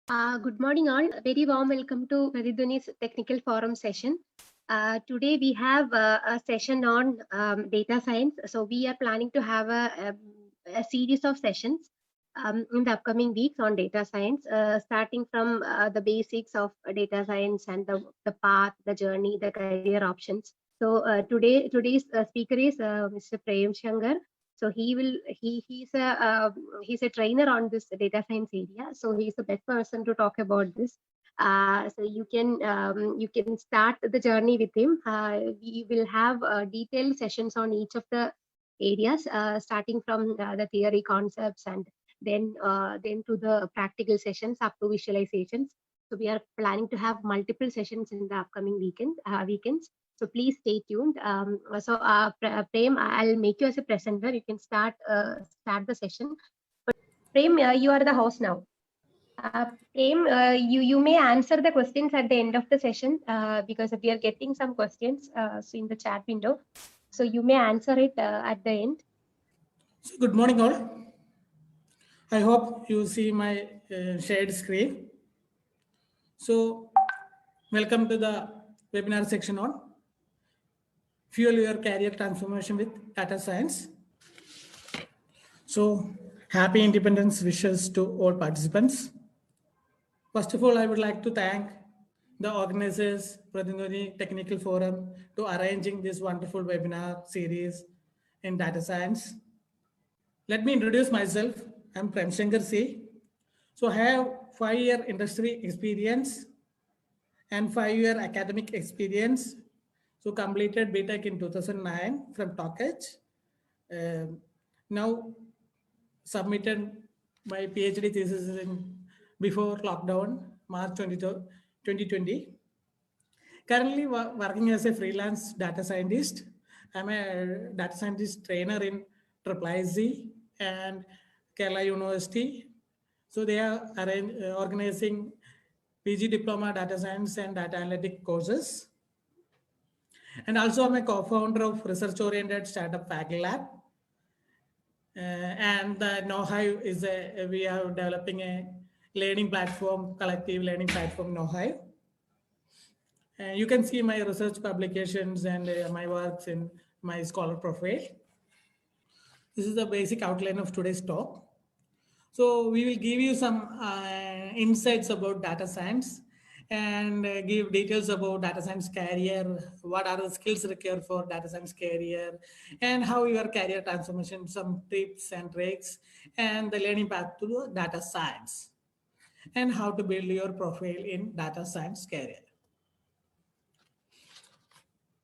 Good morning, all. Very warm welcome to Pradidhani's Technical Forum session. Today we have a session on data science. So we are planning to have a series of sessions in the upcoming weeks on data science, starting from the basics of data science and the path, the journey, the career options. So today's speaker is Mr. Prem Shankar. So he's a trainer on this data science area. So he's the best person to talk about this. So you can start the journey with him. We will have detailed sessions on each of the areas, starting from the theory concepts and then to the practical sessions up to visualizations. So we are planning to have multiple sessions in the upcoming weekends. So please stay tuned. Prem, I'll make you as a presenter. You can start the session. But Prem, you are the host now. Prem, you may answer the questions at the end of the session because we are getting some questions in the chat window. So you may answer it at the end. So good morning, all. I hope you see my shared screen. So welcome to the webinar section on Fuel Your Career Transformation with Data Science. So happy Independence wishes to all participants. First of all, I would like to thank the organizers, Pradidhani Technical Forum, to arranging this wonderful webinar series in data science. Let me introduce myself. I'm Prem Shankar C. So I have 5-year industry experience and 5-year academic experience. So completed BTech in 2009 from Tokaj. Now submitted my PhD thesis in before lockdown, March 2020. Currently working as a freelance data scientist. I'm a data scientist trainer in IIIC and Kerala University. So they are organizing PG Diploma Data Science and Data Analytic courses. And also I'm a co-founder of research-oriented startup Faculty Lab. And the KnowHive is we are developing a learning platform, collective learning platform KnowHive. You can see my research publications and my works in my scholar profile. This is the basic outline of today's talk. So we will give you some insights about data science and give details about data science career, what are the skills required for data science career, and how your career transformation, some tips and tricks, and the learning path to data science, and how to build your profile in data science career.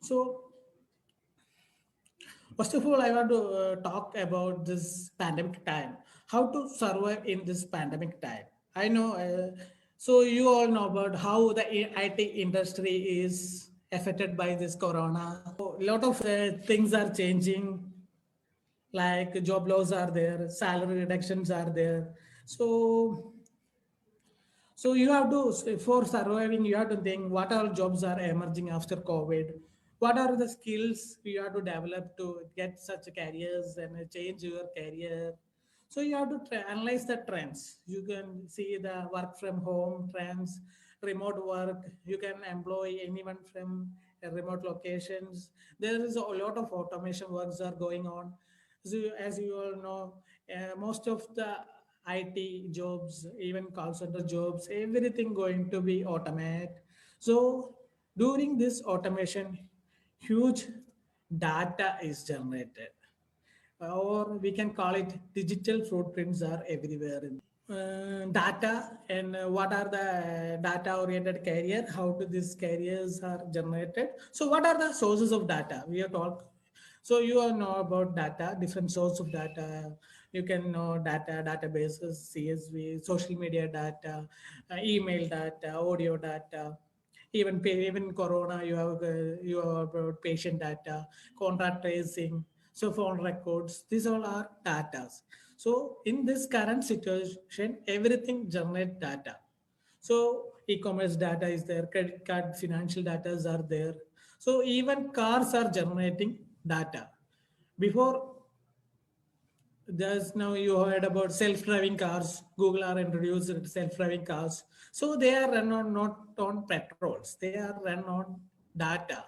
So first of all, I want to talk about this pandemic time, how to survive in this pandemic time. I know, so you all know about how the IT industry is affected by this corona. So a lot of things are changing, like job loss are there, salary reductions are there. So you have to, for surviving, you have to think what all jobs are emerging after COVID. What are the skills you have to develop to get such careers and change your career? So you have to analyze the trends. You can see the work from home trends, remote work. You can employ anyone from remote locations. There is a lot of automation works are going on. So as you all know, most of the IT jobs, even call center jobs, everything going to be automated. So during this automation, huge data is generated, or we can call it digital footprints are everywhere. Data and what are the data oriented career, how do these careers are generated. So what are the sources of data we have talked. So you all know about data, different source of data. You can know data, databases, CSV, social media data, email data, audio data, even corona, you have about patient data, contact tracing, so phone records. These all are data. So in this current situation, everything generate data. So e-commerce data is there, credit card, financial data are there. So even cars are generating data. Before there's now you heard about self-driving cars. Google are introduced self-driving cars. So they are run on not on petrols. They are run on data.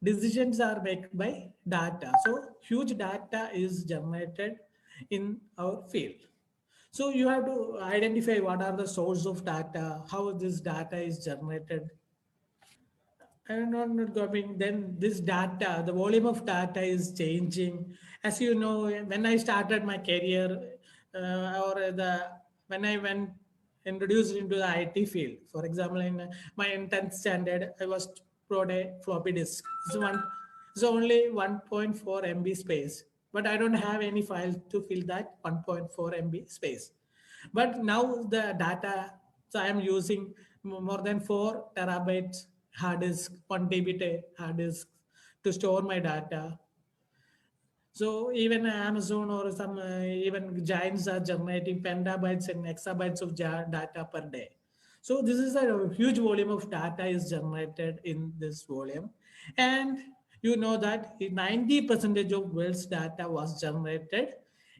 Decisions are made by data. So huge data is generated in our field. So you have to identify what are the source of data, how this data is generated, and not going. Then this data, the volume of data is changing. As you know, when I started my career, or the when I went introduced into the IT field, for example, in 10th standard, I was brought a floppy disk. It's only 1.4 MB space, but I don't have any file to fill that 1.4 MB space. But now the data, so I am using more than 4 terabytes hard disk, 1 TB hard disk to store my data. So even Amazon or some even giants are generating petabytes and exabytes of data per day. So this is a huge volume of data is generated in this volume. And you know that 90% of world's data was generated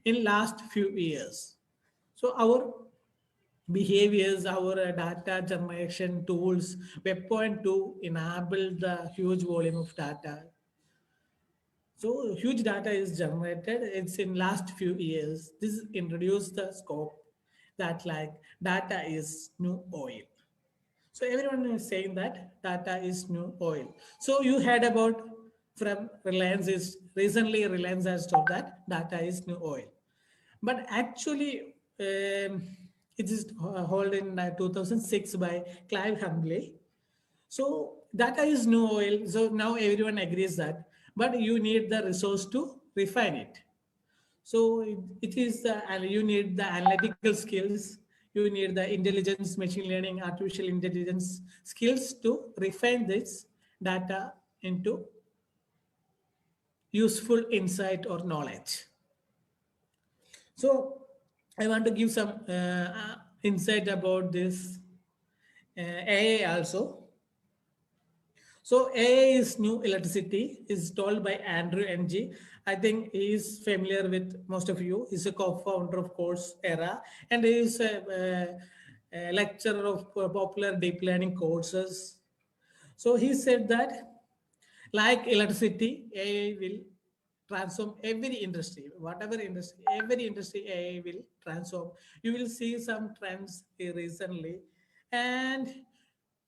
in last few years. So our behaviors, our data generation tools were point to enable the huge volume of data. So huge data is generated. It's in last few years. This introduced the scope that like data is new oil. So everyone is saying that data is new oil. So you heard about from Reliance is recently Reliance has told that data is new oil. But actually, it is held in 2006 by Clive Humbley. So data is new oil. So now everyone agrees that, but you need the resource to refine it. So it is the, and you need the analytical skills. You need the intelligence, machine learning, artificial intelligence skills to refine this data into useful insight or knowledge. So I want to give some insight about this AI also. So AI is new electricity is told by Andrew Ng. I think he is familiar with most of you. He's a co-founder of Coursera, and he is a lecturer of popular deep learning courses. So he said that like electricity, AI will transform every industry, whatever industry, every industry AI will transform. You will see some trends recently. And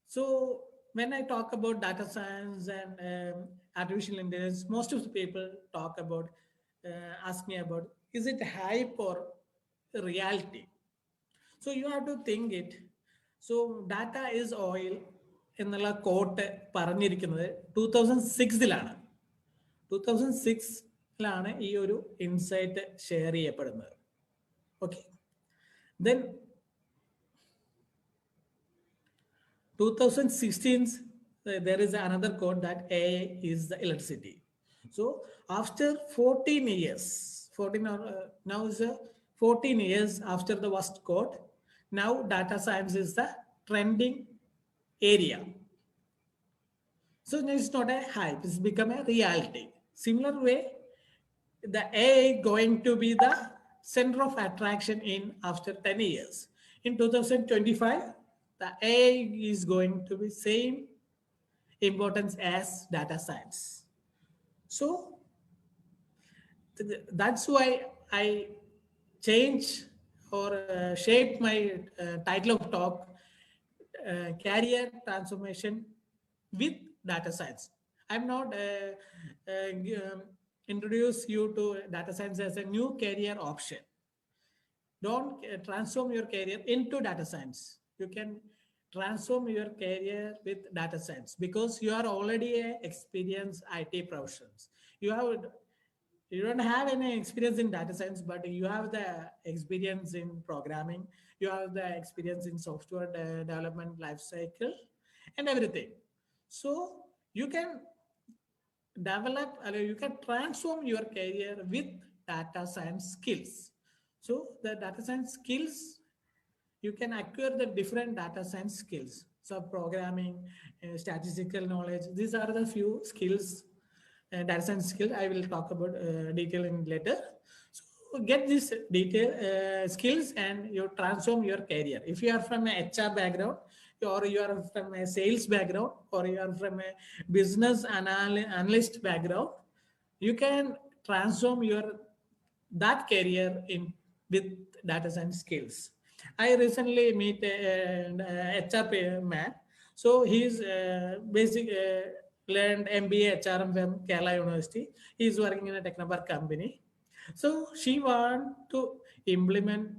so when I talk about data science and artificial intelligence, most of the people talk about, ask me about, is it hype or reality? So you have to think it. So data is oil എന്നുള്ള coat പറഞ്ഞിരിക്കുന്നത് 2006-ലാണ്. 2006-ലാണ് ഈ ഒരു insight share ചെയ്യപ്പെടുന്നത്. Okay, then 2016 there is another quote that AI is the electricity. So after 14 years, 14 or now is 14 years after the first quote, now data science is the trending area. So it's not a hype, it's become a reality. Similar way, the AI going to be the center of attraction in after 10 years. In 2025, the AI is going to be same importance as data science. So that's why I change or shape my title of talk, career transformation with data science. I'm not introduce you to data science as a new career option. Don't transform your career into data science. You can transform your career with data science because you are already a experienced IT professionals. You don't have any experience in data science, but you have the experience in programming. You have the experience in software development life cycle and everything. So you can develop, or you can transform your career with data science skills. So the data science skills, you can acquire the different data science skills. So programming, statistical knowledge, these are the few skills, data science skills I will talk about detailing later. So get these detail skills and you transform your career. If you are from a HR background, or you are from a sales background, or you are from a business analyst background, you can transform your that career in with data science skills. I recently meet an HR man. So he's basic learned MBA HRM from Kerala University. He's working in a Technopark company. So she want to implement.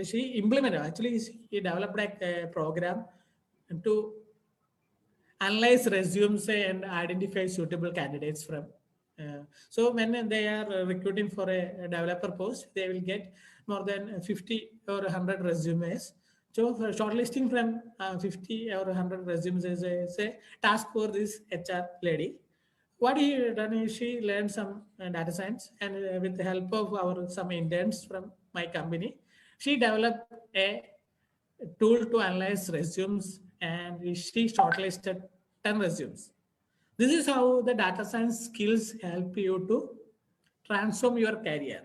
She implemented, actually. She developed a program to analyze resumes and identify suitable candidates from. So when they are recruiting for a developer post, they will get more than 50 or 100 resumes. So for shortlisting from 50 or 100 resumes is a task for this HR lady. What he done is she learned some data science, and with the help of our some interns from my company, she developed a tool to analyze resumes, and she shortlisted 10 resumes. This is how the data science skills help you to transform your career.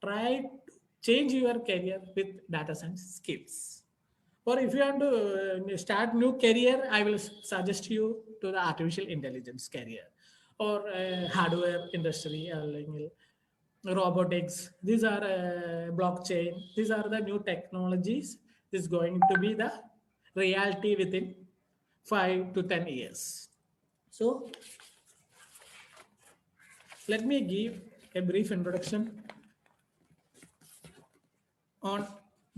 Try to change your career with data science skills. Or if you want to start new career, I will suggest you to the artificial intelligence career, or hardware industry, അല്ലെങ്കിൽ robotics. These are blockchain. These are the new technologies. This is going to be the reality within 5 to 10 years. So let me give a brief introduction on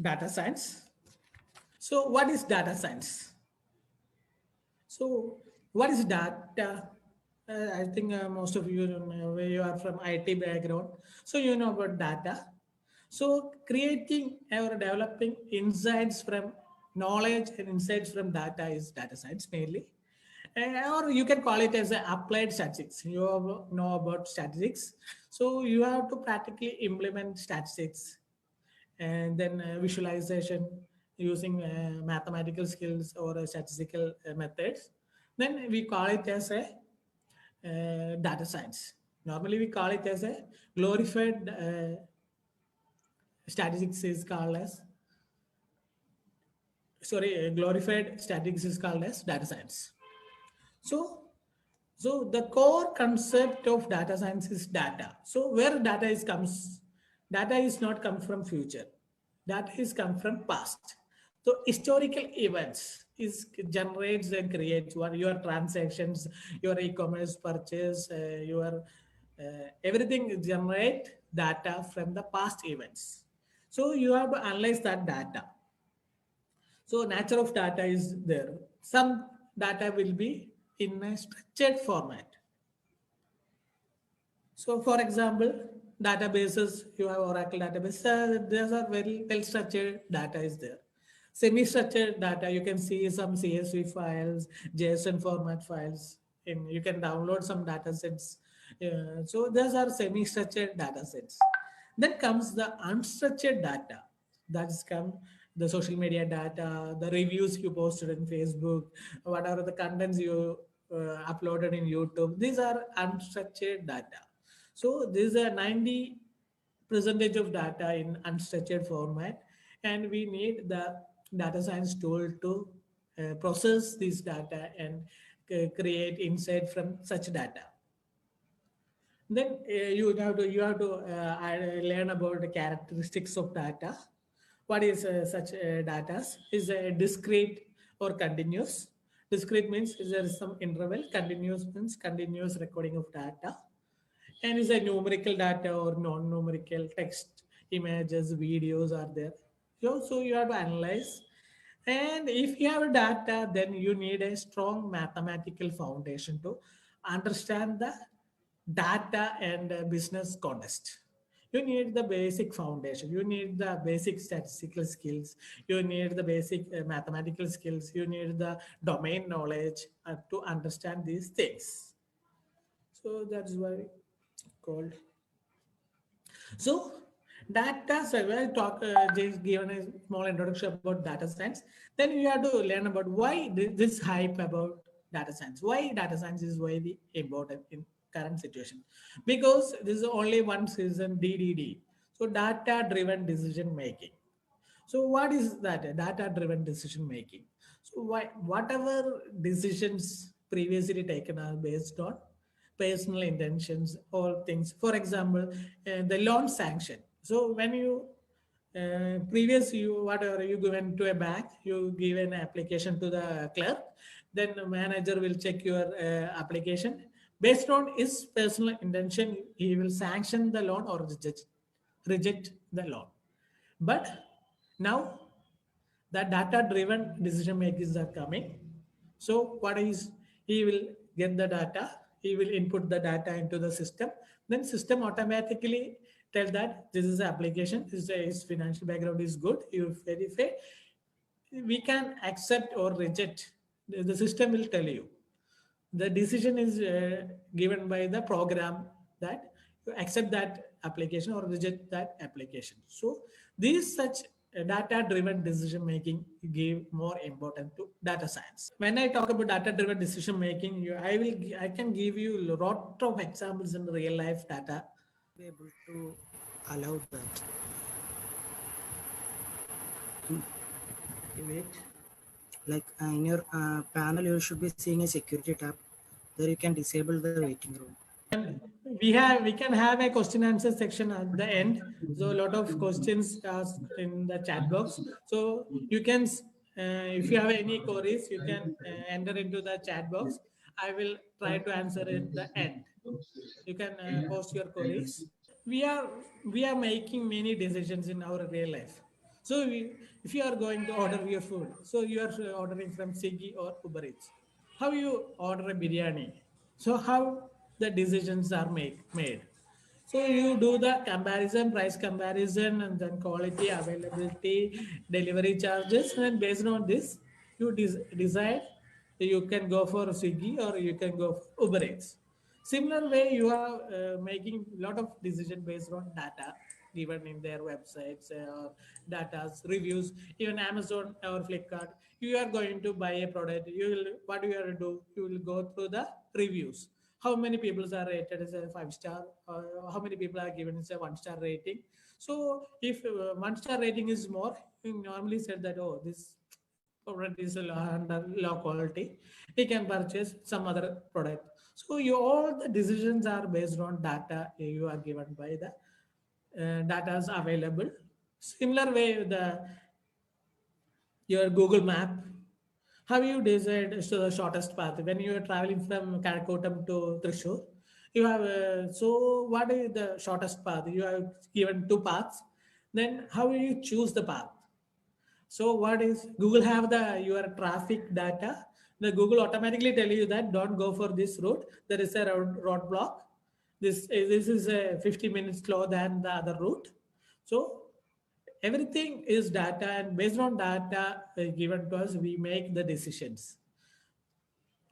data science. So what is data science? So what is data? I think most of you know, where you are from IT background, so you know about data. So creating or developing insights from knowledge and insights from data is data science mainly. Or you can call it as a applied statistics. You know about statistics. So you have to practically implement statistics, and then visualization using mathematical skills or statistical methods. Then we call it as a data science. Normally we call it as a glorified statistics is called as glorified statistics is called as data science. So the core concept of data science is data. So where data is comes, data is not come from future. Data is come from past. So historical events is generates and creates what your transactions, your e-commerce purchase, your everything generate data from the past events. So you have to analyze that data. So nature of data is there. Some data will be in a structured format. So for example, databases, you have Oracle database, these are very well structured data is there. Semi-structured data, you can see some CSV files, JSON format files, and you can download some data sets. So those are semi-structured data sets. Then comes the unstructured data. That's come the social media data, the reviews you posted in Facebook, whatever the contents you uploaded in YouTube. These are unstructured data. So this is a 90 percentage of data in unstructured format, and we need the data science tool to process this data and create insight from such data. Then you have to learn about the characteristics of data. What is such data? Is a discrete or continuous. Discrete means there is some interval. Continuous means continuous recording of data. And is a numerical data or non-numerical text, images, videos are there. So you have to analyze. And if you have data, then you need a strong mathematical foundation to understand the data and business context. You need the basic foundation. You need the basic statistical skills. You need the basic mathematical skills. You need the domain knowledge to understand these things. So that's why called. So data, so I talk just given a small introduction about data science. Then you have to learn about why this hype about data science. Why data science is very important in current situation, because this is only one season DDD. So data-driven decision making. So what is that? Data-driven decision making. So whatever decisions previously taken are based on personal intentions or things. For example, the loan sanction. So when you previous you whatever you went to a bank, you give an application to the clerk, then the manager will check your application. Based on his personal intention, he will sanction the loan or reject the loan. But now the data driven decision makers are coming. So what is, he will get the data, he will input the data into the system, then system automatically tell that this is the application, his financial background is good, you verify, we can accept or reject. The system will tell you. The decision is given by the program that you accept that application or reject that application. So these such data driven decision making give more importance to data science. When I talk about data driven decision making, I can give you a lot of examples in real life data. Be able to allow that. Wait. Like in your panel, you should be seeing a security tab. There you can disable the waiting room. And we can have a question answer section at the end. So a lot of questions asked in the chat box. So you can, if you have any queries, you can enter into the chat box. I will try to answer at the end. You can post your queries. We are making many decisions in our real life. So if you are going to order your food, so you are ordering from Swiggy or Uber Eats. How you order a biryani? So how the decisions are made. So you do the comparison, price comparison, and then quality, availability, delivery charges, and based on this, you decide you can go for Swiggy or you can go for Uber Eats. Similar way, you are making a lot of decision based on data given in their websites or data's reviews. Even Amazon or Flipkart, you are going to buy a product. You will, what you are to do? You will go through the reviews. How many people are rated as a 5-star? How many people are given as a 1-star rating? So if 1-star rating is more, you normally said that, oh, this product is under low quality, he can purchase some other product. So all the decisions are based on data you are given by the data is available. Similar way, your Google Map, how you decide the shortest path when you are traveling from Karakotam to Thrissur? You have so what is the shortest path? You have given 2 paths. Then how will you choose the path? So what is Google have the your traffic data? The Google automatically tell you that don't go for this route. There is a roadblock. This is a 50 minutes slower than the other route. So everything is data, and based on data given to us, we make the decisions.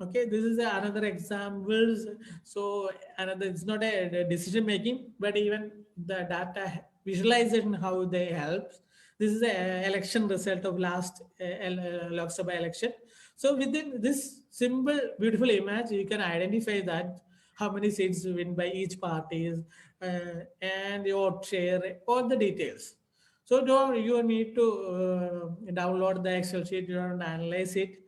Okay, this is another example. So another, it's not a decision making, but even the data visualization, how they help. This is the election result of last Lok Sabha election. So within this simple, beautiful image, you can identify that how many seats win by each party and your share, all the details. So you need to download the Excel sheet, you don't analyze it.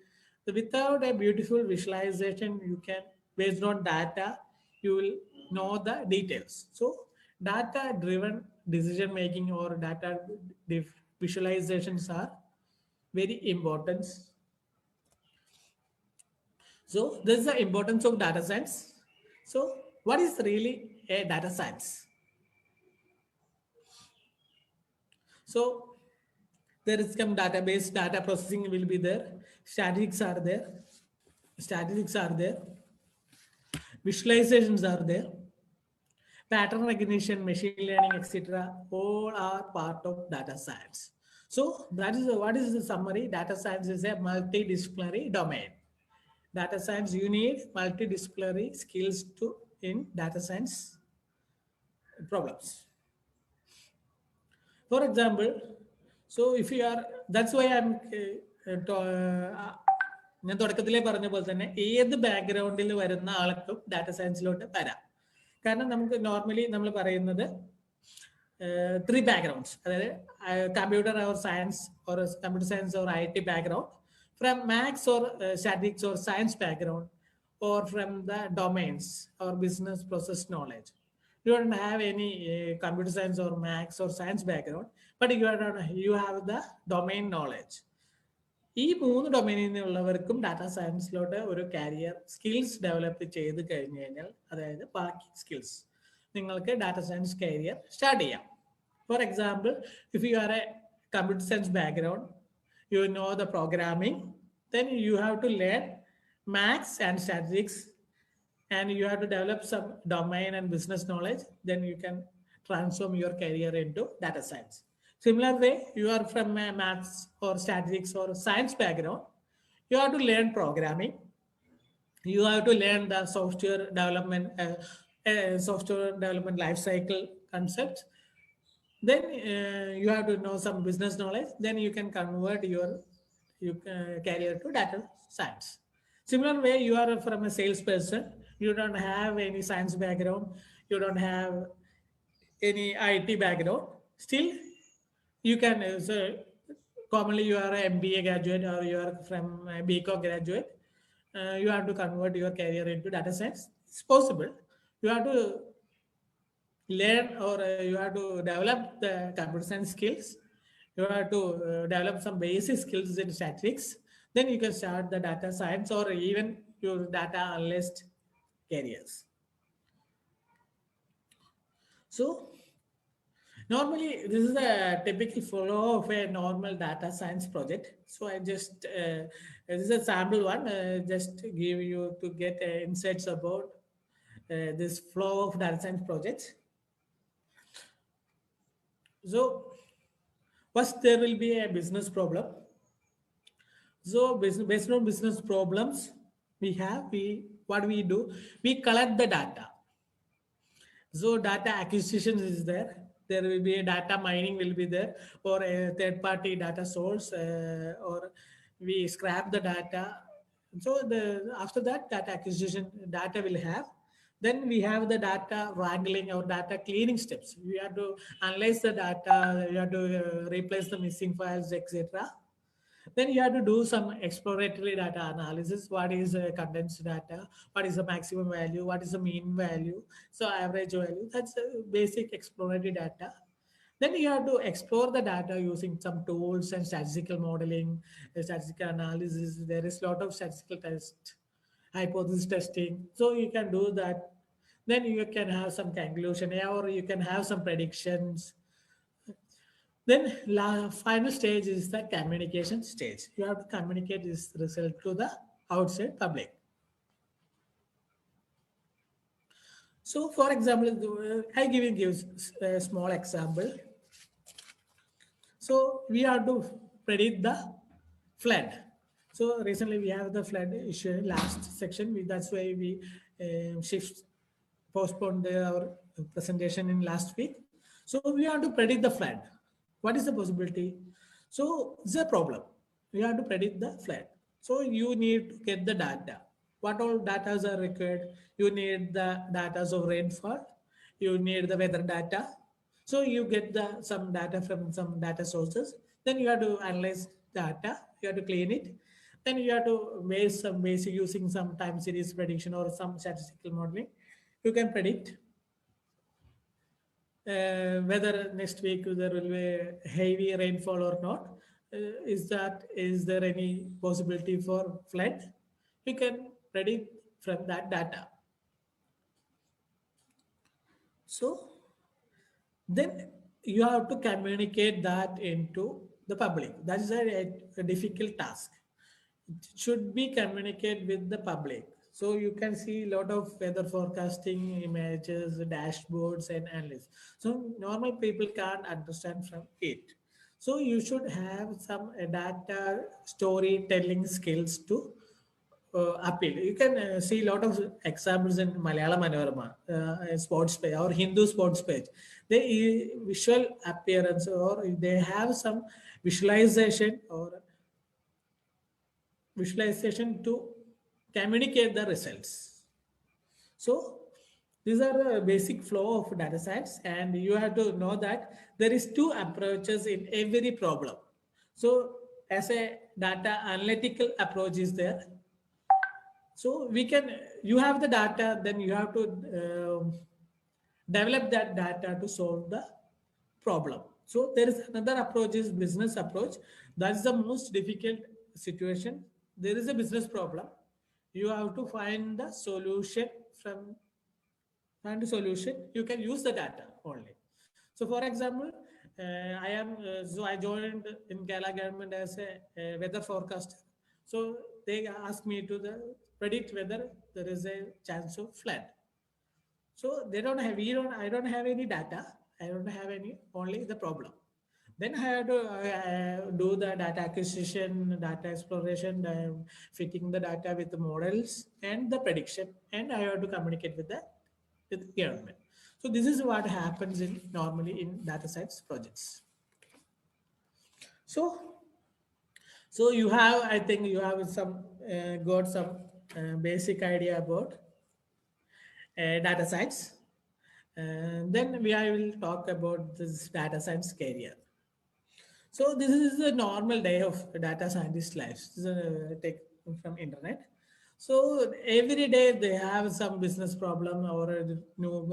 So without a beautiful visualization, you can, based on data, you will know the details. So data-driven decision making or data visualizations are very important. So this is the importance of data science. So what is really a data science? So there is some database, data processing will be there, statistics are there, visualizations are there, pattern recognition, machine learning, etc. all are part of data science. So that is what is the summary? Data science is a multidisciplinary domain. Data science, you need multidisciplinary skills to in data science problems. For example, so if you are, that's why I'm ഞാൻ തുടക്കത്തിലേ പറഞ്ഞ പോലെ തന്നെ ഏത് ബാക്ക്ഗ്രൗണ്ടിൽ വരുന്ന ആൾക്കും data സയൻസിലോട്ട് വരാം. കാരണം നമുക്ക് നോർമലി നമ്മൾ പറയുന്നത് three backgrounds, computer or science or computer science or IT background, from maths or statistics or science background, or from the domains or business process knowledge. You don't have any computer science or maths or science background, but you have the domain knowledge. ഈ മൂന്ന് ഡൊമൈനിൽ നിന്നുള്ളവർക്കും data സയൻസിലോട്ട് ഒരു career skills develop ചെയ്ത് കഴിഞ്ഞു കഴിഞ്ഞാൽ, അതായത് ബാക്കി skills, നിങ്ങൾക്ക് ഡാറ്റാ സയൻസ് കരിയർ സ്റ്റാർട്ട് ചെയ്യാം. For example, if you are A computer science background, you know the programming, then you have to learn maths and statistics, and you have to develop some domain and business knowledge, then you can transform your career into data science. Similar way, you are from a maths or statistics or science background, you have to learn programming, you have to learn the software development life cycle concepts, then you have to know some business knowledge, then you can convert your career to data science. Similar way, you are from a salesperson, you don't have any science background, you don't have any IT background, still you can, so commonly you are an MBA graduate or you are from a BCom graduate, you have to convert your career into data science. It's possible. You have to learn, or you have to develop the computer science skills, you have to develop some basic skills in statistics, then you can start the data science or even your data analyst careers. So normally this is a typical flow of a normal data science project. So I just this is a sample one, just to give you to get insights about this flow of data science projects. So first, there will be a business problem. So based on business problems, what we do, we collect the data. So data acquisition is there. There will be a data mining will be there, or a third-party data source, or we scrap the data. So after that, data acquisition data will have. Then we have the data wrangling or data cleaning steps. We have to analyze the data, you have to replace the missing files, etc. Then you have to do some exploratory data analysis. What is condensed data? What is the maximum value? What is the mean value? So average value, that's basic exploratory data. Then you have to explore the data using some tools and statistical modeling, statistical analysis. There is a lot of statistical test, hypothesis testing. So you can do that. Then you can have some conclusion, or you can have some predictions. Then final stage is the communication stage. You have to communicate this result to the outside public. So for example, I give a small example. So we have to predict the flood. So recently we have the flood issue last section. That's why we postponed our presentation in last week. So we have to predict the flood. What is the possibility? So it's a problem. You have to predict the flood. So you need to get the data. What all data are required? You need the data of rainfall. You need the weather data. So you get some data from some data sources. Then you have to analyze data. You have to clean it. Then you have to base some basic using some time series prediction or some statistical modeling. You can predict whether next week there will be heavy rainfall or not. Is there any possibility for flood? You can predict from that data. So then you have to communicate that into the public. That is a difficult task. It should be communicated with the public. So you can see a lot of weather forecasting images, dashboards, and analysis. So normal people can't understand from it. So you should have some data storytelling skills to appeal. You can see a lot of examples in Malayalam Manorama, sports page or Hindu sports page. They visual appearance, or they have some visualization to communicate the results. So These are the basic flow of data science, and you have to know that there is two approaches in every problem. So as a data analytical approach is there. So we can, you have the data, then you have to develop that data to solve the problem. So there is another approach is business approach. That's the most difficult situation. There is a business problem. You have to find the solution from find a solution. You can use the data only. So for example, I joined in Kerala government as a weather forecaster. So they asked me to predict whether there is a chance of flood. So I don't have any data. I don't have any, only the problem. Then I have to do the data acquisition, data exploration, fitting the data with the models and the prediction, and I have to communicate with the government. So this is what happens in normally in data science projects. So, so you have, I think you have some got some basic idea about data science. Then I will talk about this data science career. So this is a normal day of data scientist lives. This is a take from internet. So every day they have some business problem or new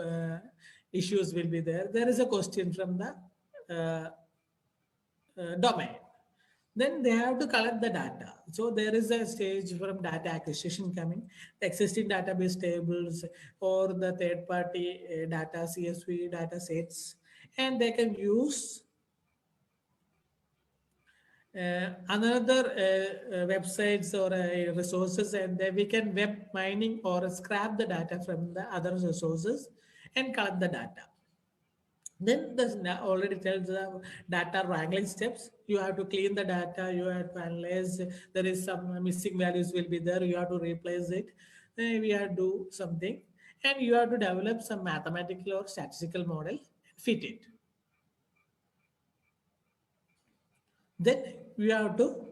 issues will be there. There is a question from the domain. Then they have to collect the data. So there is a stage from data acquisition coming, the existing database tables or the third party data, CSV data sets, and they can use another websites or resources, and then we can web mining or scrap the data from the other resources and collect the data. Then this already tells the data wrangling steps. You have to clean the data, you have to analyze, there is some missing values will be there, you have to replace it, we have to do something, and you have to develop some mathematical or statistical model and fit it. Then you have to,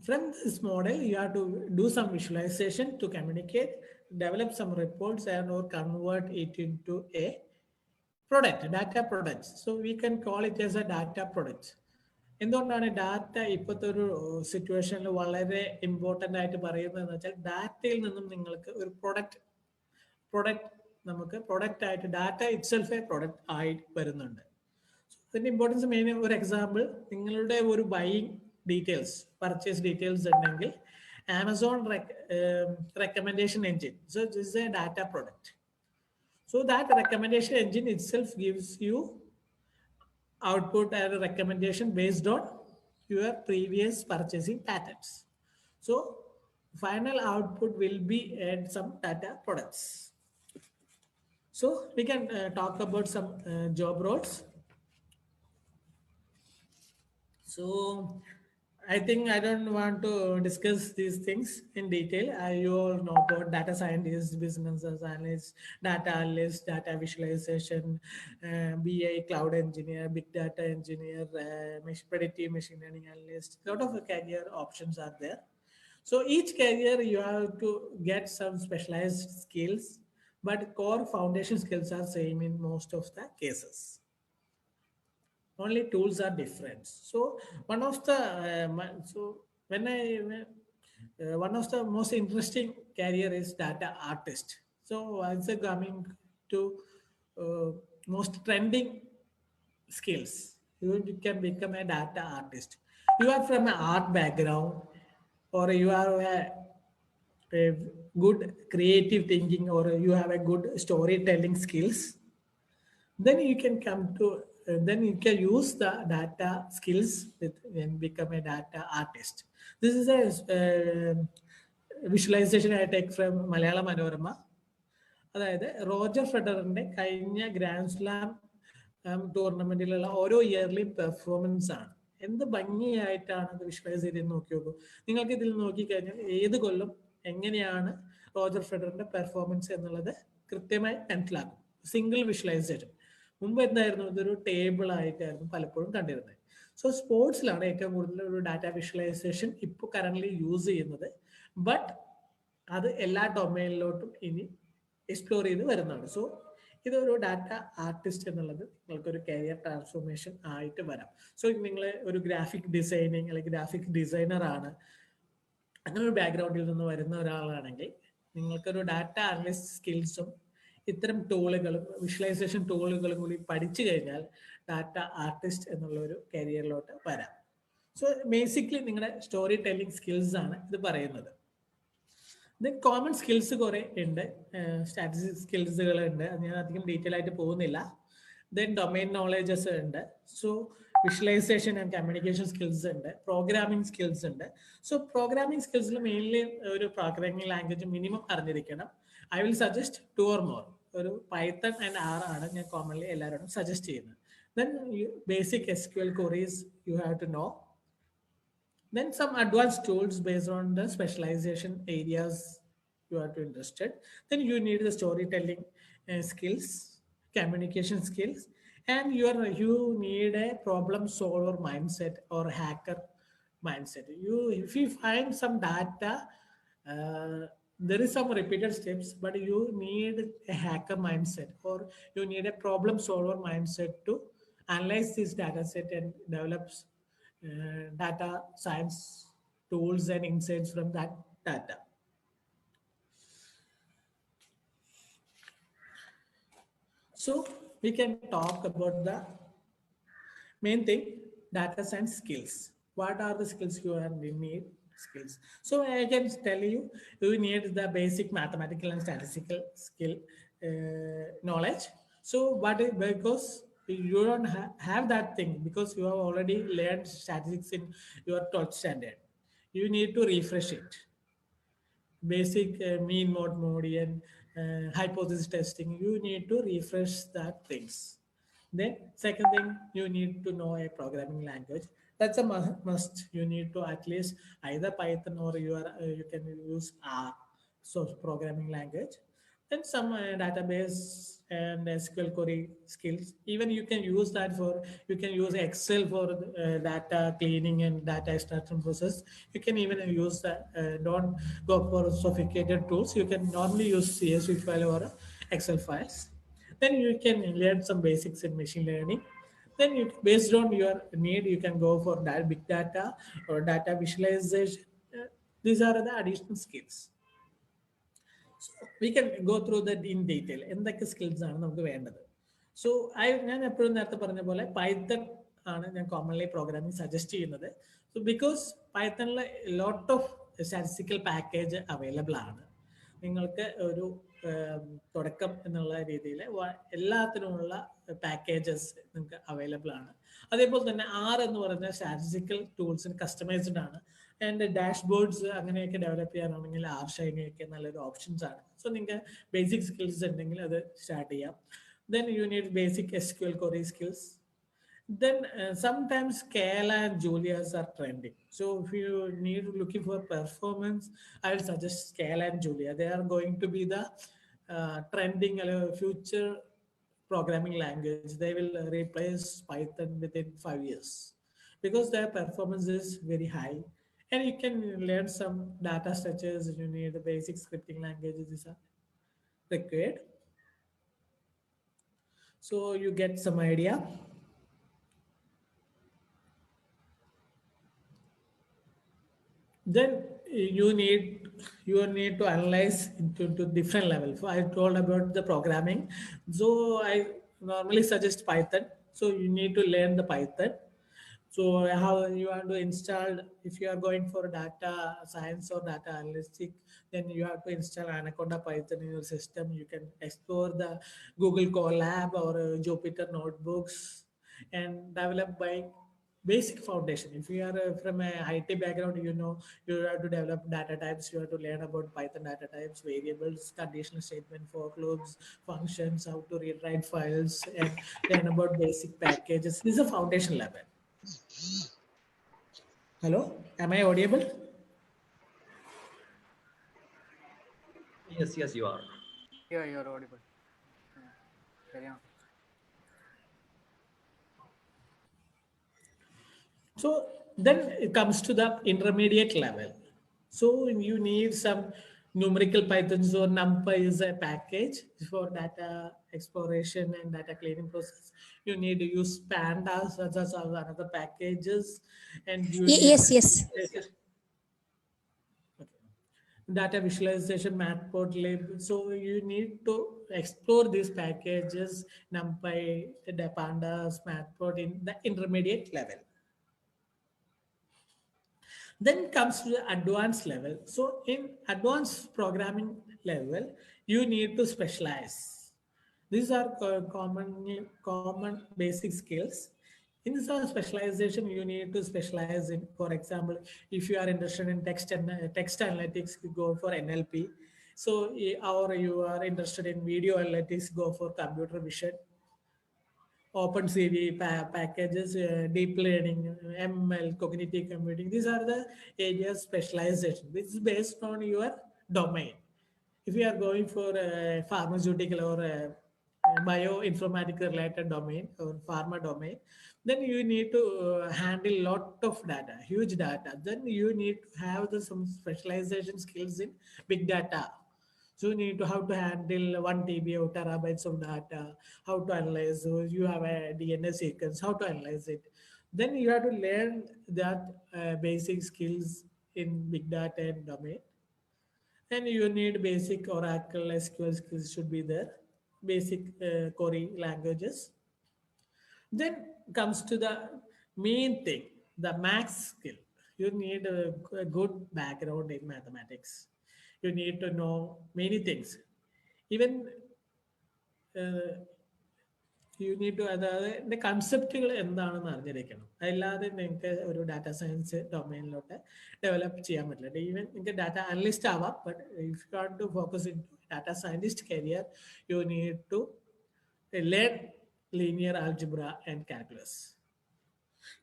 from this model, you have to do some visualization to communicate, develop some reports and or convert it into a product, data products. So we can call it as a data product. എന്തുകൊണ്ടാണ് data ഇപ്പോഴത്തെ ഒരു സിറ്റുവേഷനിൽ വളരെ important ആയിട്ട് പറയുന്നതെന്ന് വെച്ചാൽ ഡാറ്റയിൽ നിന്നും നിങ്ങൾക്ക് ഒരു പ്രൊഡക്റ്റ് നമുക്ക് പ്രൊഡക്റ്റ് ആയിട്ട് data it self A product ആയി വരുന്നുണ്ട്. അതിൻ്റെ ഇമ്പോർട്ടൻസ് മെയിൻ ഒരു എക്സാമ്പിൾ, നിങ്ങളുടെ ഒരു ബൈയിങ് ഡീറ്റെയിൽസ്, പർച്ചേസ് ഡീറ്റെയിൽസ് ഉണ്ടെങ്കിൽ Amazon recommendation engine. So this is a data product. So that recommendation engine itself gives you output and a recommendation based on your previous purchasing patterns. So final output will be at some data products. So we can talk about some job roles. So I think I don't want to discuss these things in detail. You all know about data scientists, business analysts, data analyst, data visualization, BI, cloud engineer, big data engineer, predictive machine learning analyst. A lot of career options are there. So each career you have to get some specialized skills, but core foundation skills are same in most of the cases. Only tools are different. So one of the one of the most interesting career is data artist. So as a coming to most trending skills, you can become a data artist. You are from an art background, or you are a good creative thinking, or you have a good storytelling skills, then you can come to then you can use the data skills and become a data artist. This is a visualization I take from Malayalam Manorama. അതായത് Roger ഫെഡററിന്റെ കഴിഞ്ഞ grand slam ടൂർണമെന്റിലുള്ള ഓരോ ഇയർലിയും performance ആണ്. എന്ത് ഭംഗിയായിട്ടാണ് അത് visualise ചെയ്ത് നോക്കി നോക്കൂ. നിങ്ങൾക്ക് ഇതിൽ നോക്കിക്കഴിഞ്ഞാൽ ഏത് കൊല്ലം എങ്ങനെയാണ് റോജർ ഫെഡററിന്റെ പെർഫോമൻസ് എന്നുള്ളത് കൃത്യമായി മനസ്സിലാക്കും. Single visualisation. മുമ്പ് എന്തായിരുന്നു, ഇതൊരു ടേബിൾ ആയിട്ടായിരുന്നു പലപ്പോഴും കണ്ടിരുന്നത്. സോ സ്പോർട്സിലാണ് ഏറ്റവും കൂടുതൽ ഒരു ഡാറ്റ വിഷ്വലൈസേഷൻ ഇപ്പോൾ കറന്റ് യൂസ് ചെയ്യുന്നത്. ബട്ട് അത് എല്ലാ ഡൊമൈനിലോട്ടും ഇനി എക്സ്പ്ലോർ ചെയ്ത് വരുന്നതാണ്. സോ ഇതൊരു ഡാറ്റ ആർട്ടിസ്റ്റ് എന്നുള്ളത് നിങ്ങൾക്കൊരു കരിയർ ട്രാൻസ്ഫോർമേഷൻ ആയിട്ട് വരാം. സോ നിങ്ങൾ ഒരു ഗ്രാഫിക് ഡിസൈനിങ് അല്ലെങ്കിൽ ഗ്രാഫിക് ഡിസൈനർ ആണ്, അങ്ങനെ ഒരു ബാക്ക്ഗ്രൗണ്ടിൽ നിന്ന് വരുന്ന ഒരാളാണെങ്കിൽ നിങ്ങൾക്കൊരു ഡാറ്റ അനലിസ്റ്റ് സ്കിൽസും ഇത്തരം ടൂളുകളും വിഷ്വലൈസേഷൻ ടൂളുകളും കൂടി പഠിച്ചു കഴിഞ്ഞാൽ ഡാറ്റ ആർട്ടിസ്റ്റ് എന്നുള്ള ഒരു കരിയറിലോട്ട് വരാം. സോ ബേസിക്കലി നിങ്ങളുടെ സ്റ്റോറി ടെല്ലിംഗ് സ്കിൽസ് ആണ് ഇത് പറയുന്നത്. ദെൻ കോമൺ സ്കിൽസ് കുറെ ഉണ്ട്, സ്റ്റാറ്റിസ്റ്റിക് സ്കിൽസുകൾ ഉണ്ട്, അത് ഞാൻ അധികം ഡീറ്റെയിൽ ആയിട്ട് പോകുന്നില്ല. ദെൻ ഡൊമൈൻ നോളേജസ് ഉണ്ട്. So visualisation and communication skills ഉണ്ട്, പ്രോഗ്രാമിംഗ് സ്കിൽസ് ഉണ്ട്. സോ പ്രോഗ്രാമിംഗ് സ്കിൽസിൽ മെയിൻലി ഒരു പ്രോഗ്രാമിംഗ് ലാംഗ്വേജ് മിനിമം അറിഞ്ഞിരിക്കണം. I will suggest 2 or more. ഒരു പൈത്തൺ ആൻഡ് ആർ ആണ് ഞാൻ കോമൺലി എല്ലാവരോടും സജസ്റ്റ് ചെയ്യുന്നത്. Then basic SQL queries you have to know. Then some advanced tools based on the specialization areas you are interested. Then you need the storytelling skills, communication skills, and you need a problem solver mindset or hacker mindset. If you find some data, there is some repeated steps, but you need a hacker mindset or you need a problem solver mindset to analyze this data set and develop data science tools and insights from that data. So we can talk about the main thing, data science skills. What are the skills you need? Skills. So I can tell you, you need the basic mathematical and statistical skill knowledge. So because you don't have that thing, because you have already learned statistics in your 12th standard, you need to refresh it. Basic mean mode Modian hypothesis testing, you need to refresh that things. Then second thing, you need to know a programming language. That's a must. You need to at least either Python or you can use R, so programming language. Then some database and SQL query skills. Even you can use that you can use Excel for data cleaning and data extraction process. You can even use that. Don't go for sophisticated tools. You can normally use CSV file or Excel files. Then you can learn some basics in machine learning. Then based on your need, you can go for big data or data visualization. These are the additional skills. So we can go through that in detail. എന്തൊക്കെ skills ആണ് നമുക്ക് വേണ്ടത്? So ഞാൻ എപ്പോഴും നേരത്തെ പറഞ്ഞ പോലെ Python ആണ് ഞാൻ കോമൺലി പ്രോഗ്രാമിംഗ് സജസ്റ്റ് ചെയ്യുന്നത്. സോ ബിക്കോസ് പൈത്തണിൽ lot of statistical package available ആണ്. നിങ്ങൾക്ക് ഒരു തുടക്കം എന്നുള്ള രീതിയിൽ എല്ലാത്തിനുമുള്ള പാക്കേജസ് നിങ്ങൾക്ക് അവൈലബിൾ ആണ്. അതേപോലെ തന്നെ ആർ എന്ന് പറയുന്ന സ്റ്റാറ്റിസ്റ്റിക്കൽ ടൂൾസിന് കസ്റ്റമൈസ്ഡ് ആണ്. ആൻഡ് ഡാഷ്ബോർഡ്സ് അങ്ങനെയൊക്കെ ഡെവലപ്പ് ചെയ്യാനാണെങ്കിൽ ആർ ഷൈനൊക്കെ നല്ലൊരു ഓപ്ഷൻസ് ആണ്. സോ നിങ്ങൾക്ക് ബേസിക് സ്കിൽസ് ഉണ്ടെങ്കിൽ അത് സ്റ്റാർട്ട് ചെയ്യാം. Then you need basic SQL query skills. Then sometimes Scala and Julias are trending. So if you need looking for performance, I will suggest Scala and Julia. They are going to be the trending future programming language. They will replace Python within 5 years because their performance is very high. And you can learn some data structures. You need the basic scripting languages. These are required. So you get some idea. Then you need to analyze into different levels. So I told about the programming. So I normally suggest Python. So you need to learn the Python. So how you have to install, if you are going for data science or data analytics, then you have to install Anaconda Python in your system. You can explore the Google Colab or Jupyter notebooks and develop by basic foundation. If you are from a IT background, you have to develop data types. You have to learn about Python data types, variables, conditional statement, for loops, functions, how to read write files, and learn about basic packages. This is a foundation level. Hello, am I audible? Yes, you are. Yeah, you're audible. Carry on. So then it comes to the intermediate level. So you need some numerical Pythons or NumPy is a package for data exploration and data cleaning process. You need to use pandas as another packages, and you need Yes, yes. data visualization, matplotlib. So you need to explore these packages, NumPy, the pandas, matplot in the intermediate level. Then comes to the advanced level. So in advanced programming level, you need to specialize. These are common basic skills. In this specialization, you need to specialize in, for example, if you are interested in text analytics, you go for NLP. So, or you are interested in video analytics, go for computer vision. OpenCV packages, deep learning, ML, cognitive computing. These are the areas specialization, which is based on your domain. If you are going for a pharmaceutical or a bioinformatics related domain or pharma domain, then you need to handle lot of data, huge data. Then you need to have some specialization skills in big data. So you need to how to handle 1 TB or terabytes of data, how to analyze. So you have a DNA sequence, how to analyze it. Then you have to learn that basic skills in big data and domain. And you need basic Oracle SQL skills should be there, basic Cori languages. Then comes to the main thing, the math skill. You need a good background in mathematics. You need to know many things. Even you need to അതായത് എൻ്റെ കൺസെപ്റ്റുകൾ എന്താണെന്ന് അറിഞ്ഞിരിക്കണം. അല്ലാതെ നിങ്ങൾക്ക് ഒരു data science ഡൊമൈനിലോട്ട് develop ചെയ്യാൻ പറ്റില്ല. Even നിങ്ങൾക്ക് ഡാറ്റ അനലിസ്റ്റ് ആവാം, but if you want to focus in data scientist career, you need to learn linear algebra and calculus.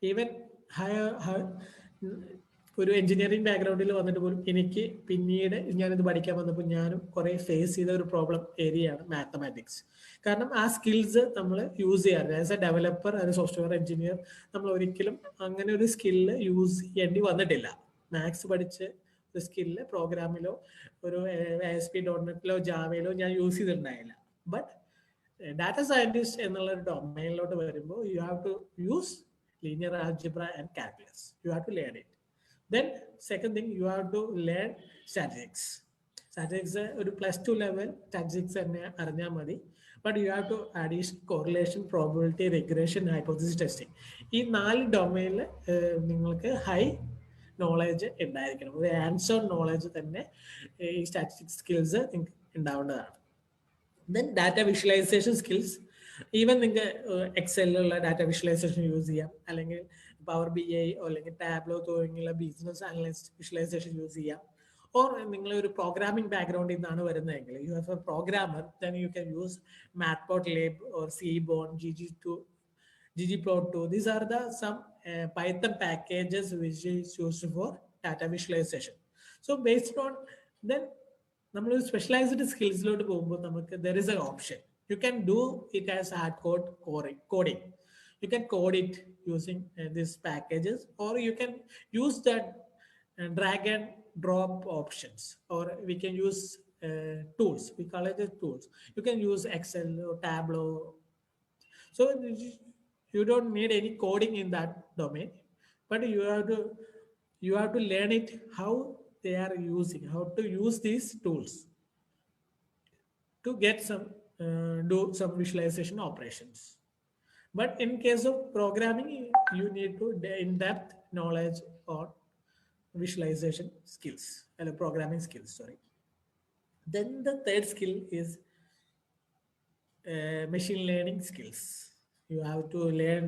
Even ഒരു എഞ്ചിനീയറിംഗ് ബാക്ക്ഗ്രൗണ്ടിൽ വന്നിട്ട് പോലും എനിക്ക് പിന്നീട് ഞാനിത് പഠിക്കാൻ വന്നപ്പോൾ ഞാനും കുറേ ഫേസ് ചെയ്ത ഒരു പ്രോബ്ലം ഏരിയയാണ് മാത്തമാറ്റിക്സ്. കാരണം ആ സ്കിൽസ് നമ്മൾ യൂസ് ചെയ്യാറില്ല. As A developer, as A software engineer നമ്മൾ ഒരിക്കലും അങ്ങനെ ഒരു സ്കില്ല് യൂസ് ചെയ്യേണ്ടി വന്നിട്ടില്ല. മാത്സ് പഠിച്ച് ഒരു സ്കില്ല് പ്രോഗ്രാമിലോ ഒരു ASP.NET-ലോ ജാവയിലോ ഞാൻ യൂസ് ചെയ്തിട്ടുണ്ടായില്ല. ബട്ട് ഡാറ്റ സയൻറ്റിസ്റ്റ് എന്നുള്ള ഒരു ഡൊമൈനിലോട്ട് വരുമ്പോൾ you have to use linear algebra and calculus. You have to learn it. Then second thing, you have to learn statistics. Statistics ഒരു +2 ലെവൽ statistics തന്നെ അറിഞ്ഞാൽ മതി. But you have to additional correlation, probability, regression, hypothesis testing. ഈ 4 ഡൊമൈനിൽ നിങ്ങൾക്ക് high knowledge ഉണ്ടായിരിക്കണം. ഒരു hands on knowledge തന്നെ ഈ സ്റ്റാറ്റിസ്റ്റിക്സ് സ്കിൽസ് നിങ്ങൾക്ക് ഉണ്ടാവേണ്ടതാണ്. Then data visualisation skills. Even നിങ്ങൾക്ക് എക്സലിലുള്ള ഡാറ്റ വിഷ്വലൈസേഷൻ യൂസ് ചെയ്യാം, അല്ലെങ്കിൽ പവർ BI അല്ലെങ്കിൽ ടാബ്ലോ തുടങ്ങിയുള്ള ബിസിനസ് അനലിസ്റ്റ് വിഷ്വലൈസേഷൻ യൂസ് ചെയ്യാം. ഓർ നിങ്ങൾ ഒരു പ്രോഗ്രാമിംഗ് ബാക്ക്ഗ്രൗണ്ടിൽ നിന്നാണ് വരുന്നതെങ്കിൽ, you have a programmer, then you can use matplotlib or Seaborn, ggplot2. These are the some Python packages which is used for data visualization. So based on then നമ്മൾ specialised സ്കിൽസിലോട്ട് പോകുമ്പോൾ നമുക്ക് there is an option. You can do it as hard coding. You can code it using these packages, or you can use that drag and drop options, or we can use tools. We call it as tools. You can use Excel or Tableau. So you don't need any coding in that domain, but you have to learn it how they are using, how to use these tools to get some do some visualization operations. But in case of programming, you need to in-depth knowledge on visualization skills and programming skills. Sorry. Then the third skill is machine learning skills. You have to learn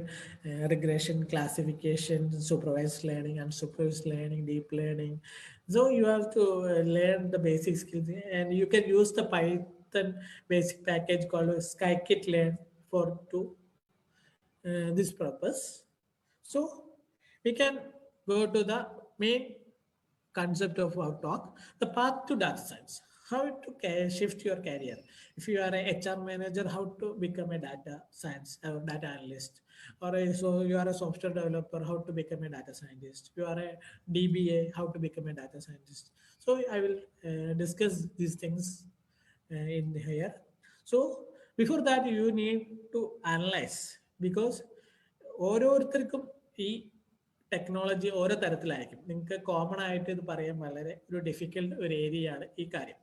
regression, classification, supervised learning, unsupervised learning, deep learning. So you have to learn the basic skills, and you can use the Python basic package called scikit-learn for this purpose. So we can go to the main concept of our talk, the path to data science. How to shift your career. If you are a HR manager, how to become a data science or data analyst. So you are a software developer, how to become a data scientist. You are a DBA, how to become a data scientist. So I will discuss these things in here. So before that, you need to analyze, because ഓരോരുത്തർക്കും ഈ technology ഓരോ തരത്തിലായിരിക്കും. നിങ്ങൾക്ക് common ആയിട്ട് ഇത് പറയാൻ വളരെ ഒരു difficult ഒരു ഏരിയ ആണ് ഈ കാര്യം.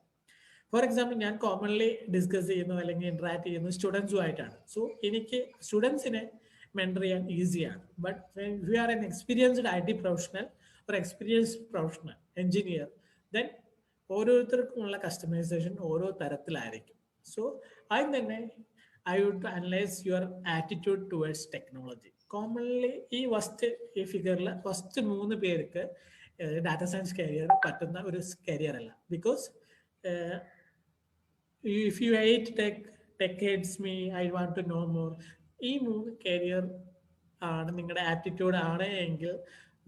ഫോർ എക്സാമ്പിൾ, ഞാൻ കോമൺലി ഡിസ്കസ് ചെയ്യുന്നു അല്ലെങ്കിൽ ഇന്ററാക്ട് ചെയ്യുന്നു സ്റ്റുഡൻസുമായിട്ടാണ്. സോ എനിക്ക് സ്റ്റുഡൻസിനെ മെൻറ്റർ ചെയ്യാൻ ഈസിയാണ്. But you are an experienced IT professional ഒരു എക്സ്പീരിയൻസ്ഡ് പ്രൊഫഷണൽ എഞ്ചിനീയർ, ദെൻ ഓരോരുത്തർക്കുമുള്ള കസ്റ്റമൈസേഷൻ ഓരോ തരത്തിലായിരിക്കും. സോ ആദ്യം തന്നെ I would analyze your attitude towards technology. Commonly, ഈ ഫിഗറിൽ ഫസ്റ്റ് 3 പേർക്ക് ഡാറ്റ സയൻസ് കരിയർ പറ്റുന്ന ഒരു കരിയർ അല്ല. Because if you hate tech hates me, I want to know more, ഈ 3 കരിയർ ആണ് നിങ്ങളുടെ ആപ്റ്റിറ്റ്യൂഡ് ആണ് എങ്കിൽ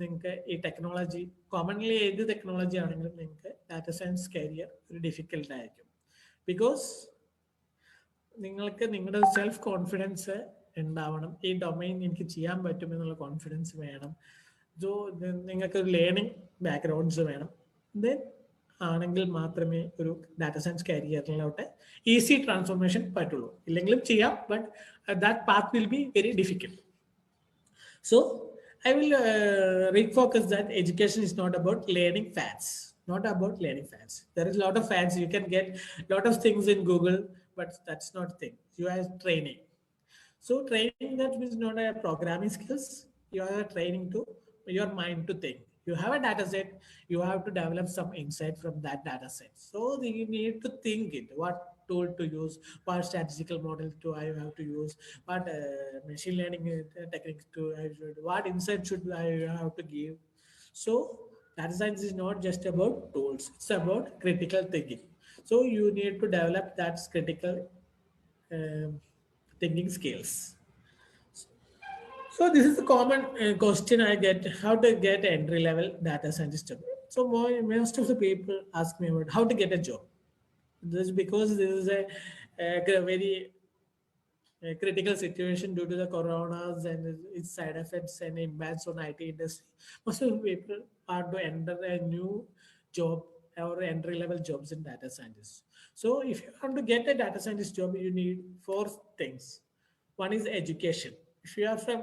നിങ്ങൾക്ക് ഈ ടെക്നോളജി, കോമൺലി ഏത് ടെക്നോളജി ആണെങ്കിലും നിങ്ങൾക്ക് ഡാറ്റ സയൻസ് കരിയർ ഒരു ഡിഫിക്കൽട്ട് ആയിരിക്കും. ബിക്കോസ് നിങ്ങൾക്ക് നിങ്ങളുടെ സെൽഫ് കോൺഫിഡൻസ് ഉണ്ടാവണം. ഈ ഡൊമൈൻ എനിക്ക് ചെയ്യാൻ പറ്റും എന്നുള്ള കോൺഫിഡൻസ് വേണം. സോ നിങ്ങൾക്ക് ഒരു ലേണിംഗ് ബാക്ക്ഗ്രൗണ്ട്സ് വേണം. ദെൻ ആണെങ്കിൽ മാത്രമേ ഒരു ഡാറ്റ സയൻസ് കരിയറിലോട്ട് ഈസി ട്രാൻസ്ഫോർമേഷൻ പറ്റുള്ളൂ. ഇല്ലെങ്കിലും ചെയ്യാം, but that path will be very difficult. So I will refocus that education is not about learning facts, not about learning facts. There is a lot of facts. You can get a lot of things in Google, but that's not thing. You are training. So training, that means not a programming skills. You are training to your mind to think. You have a data set. You have to develop some insight from that data set. So you need to think it. What tool to use, what statistical model to I have to use, what machine learning techniques to I should, what insight should I have to give. So data science is not just about tools, it's about critical thinking. So you need to develop that critical thinking skills. So this is a common question I get: how to get entry level data scientist job. So most of the people ask me about how to get a job. This is because this is a very critical situation due to the coronas and its side effects and impacts on IT industry. Most of the people are to enter a new job or entry level jobs in data scientists. So if you want to get a data scientist job, you need 4 things. One is education. If you are from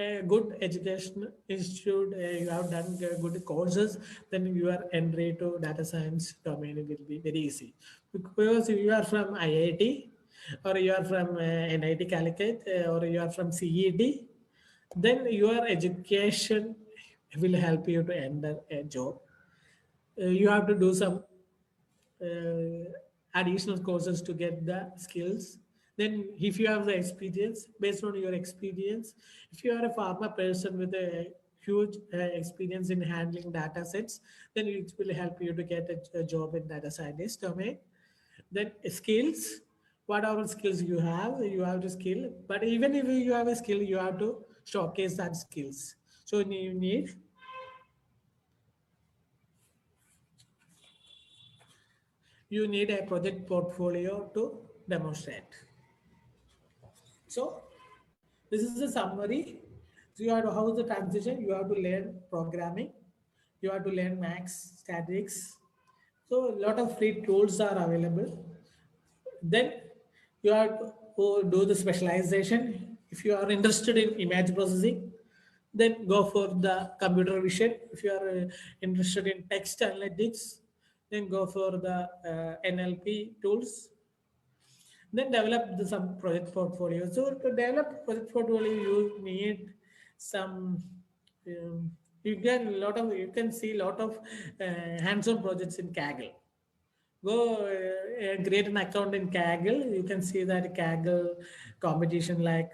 a good education institute, you have done good courses, then your entry to data science domain will be very easy. Because if you are from IIT or you are from NIT Calicut or you are from CET, then your education will help you to enter a job. You have to do some additional courses to get the skills. Then if you have the experience, based on your experience, if you are a pharma person with a huge experience in handling data sets, then it will help you to get a job in data scientist domain. Then skills, whatever skills you have to skill. But even if you have a skill, you have to showcase that skills. So you need a project portfolio to demonstrate. So this is a summary. So you have to, how is the transition? You have to learn programming. You have to learn max, statistics. So a lot of free tools are available. Then you have to do the specialization. If you are interested in image processing, then go for the computer vision. If you are interested in text analytics, then go for the NLP tools. Then develop some project portfolio. So to develop project portfolio, you need some you can see a lot of hands-on projects in Kaggle. Go create an account in Kaggle. You can see that Kaggle competition, like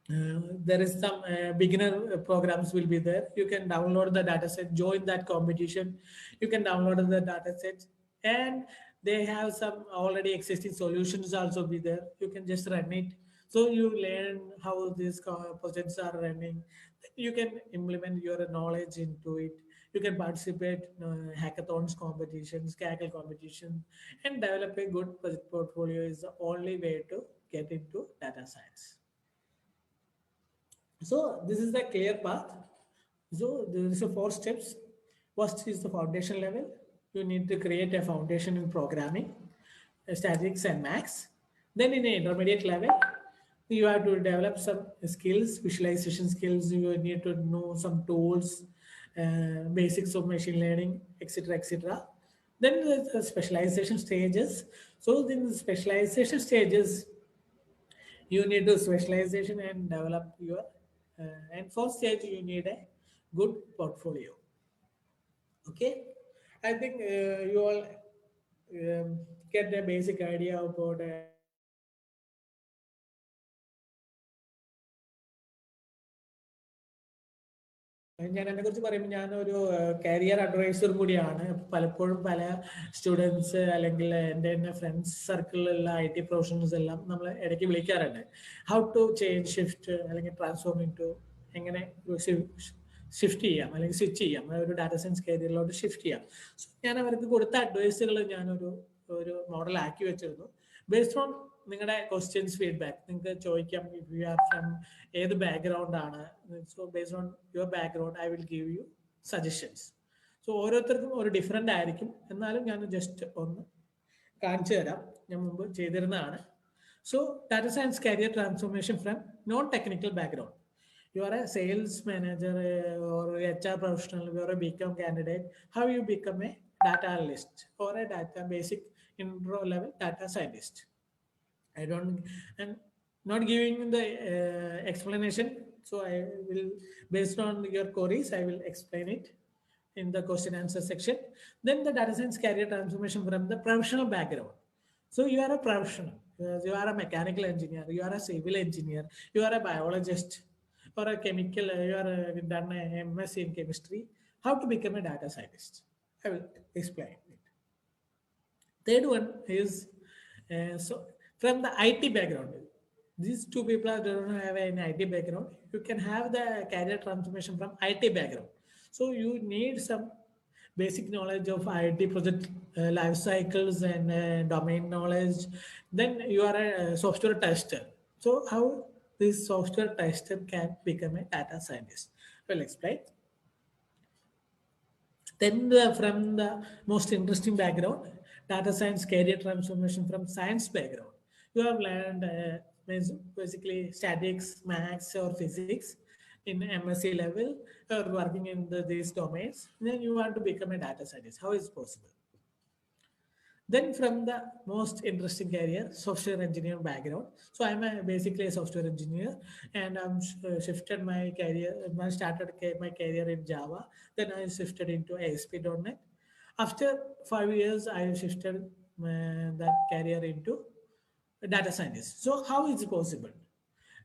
there is some beginner programs will be there. You can download the data set, join that competition. You can download the data set, and they have some already existing solutions also be there. You can just run it. So you learn how these projects are running. You can implement your knowledge into it. You can participate hackathons competitions, Kaggle competition, and develop a good project portfolio is the only way to get into data science. So this is the clear path. So there is a 4 steps. First is the foundation level. You need to create a foundation in programming, statistics and maths. Then in the intermediate level, you have to develop some skills, visualization skills. You need to know some tools, basics of machine learning, etc., etc. Then the specialization stages. So in the specialization stages, you need to specialization and develop your and first stage you need a good portfolio. Okay, I think you all get a basic idea about ഞാൻ എന്നെക്കുറിച്ച് പറയുമ്പോൾ ഞാനൊരു career അഡ്വൈസറും കൂടിയാണ്. പലപ്പോഴും പല students അല്ലെങ്കിൽ എൻ്റെ തന്നെ ഫ്രണ്ട്സ് സർക്കിളിലുള്ള IT പ്രൊഫഷണൽസ് എല്ലാം നമ്മൾ ഇടയ്ക്ക് വിളിക്കാറുണ്ട്. ഹൗ ടു ചേഞ്ച് ഷിഫ്റ്റ് അല്ലെങ്കിൽ ട്രാൻസ്ഫോം ഇൻ ടു എങ്ങനെ ഷിഫ്റ്റ് ചെയ്യാം അല്ലെങ്കിൽ സ്വിച്ച് ചെയ്യാം, ഒരു ഡാറ്റ സയൻസ് കരിയറിലോട്ട് ഷിഫ്റ്റ് ചെയ്യാം. സോ ഞാൻ അവർക്ക് കൊടുത്ത അഡ്വൈസുകൾ ഞാനൊരു മോഡലാക്കി വെച്ചിരുന്നു. ബേസ്ഡ് ഓൺ നിങ്ങളുടെ ക്വസ്റ്റ്യൻസ് ഫീഡ്ബാക്ക് നിങ്ങൾക്ക് ചോദിക്കാം. ഇഫ് യു ആർ ഫ്രം ഏത് ബാക്ക്ഗ്രൗണ്ട് ആണ്, so based on your background I will give you suggestions. So ഓരോരുത്തർക്കും ഒരു ഡിഫറെൻ്റ് ആയിരിക്കും, എന്നാലും ഞാൻ ജസ്റ്റ് ഒന്ന് കാണിച്ചു തരാം. ഞാൻ മുമ്പ് ചെയ്തിരുന്നതാണ്. So data science career transformation from non technical background. You are a sales manager or HR professional, you are a BCom candidate. How you become a data analyst or a data basic intro level data scientist? I don't, and not giving the explanation. So I will, based on your queries, I will explain it in the question answer section. Then the data science career transformation from the professional background. So you are a professional. You are a mechanical engineer. You are a civil engineer. You are a biologist or a chemical. You are done a MSc in chemistry. How to become a data scientist? I will explain it. Third one is so from the IT background. These two people don't have an IT background. You can have the career transformation from IT background. So you need some basic knowledge of IT project life cycles and domain knowledge. Then you are a software tester. So how this software tester can become a data scientist? I will explain. Then from the most interesting background, data science career transformation from science background. You have learned basically statistics, maths or physics in MSc level, or working in these domains. Then you want to become a data scientist. How is possible? Then from the most interesting career, software engineer background. So I'm basically a software engineer, and I'm shifted my career. I started my career in Java. Then I shifted into ASP.NET. After 5 years, I shifted that career into data scientist. So how is it possible?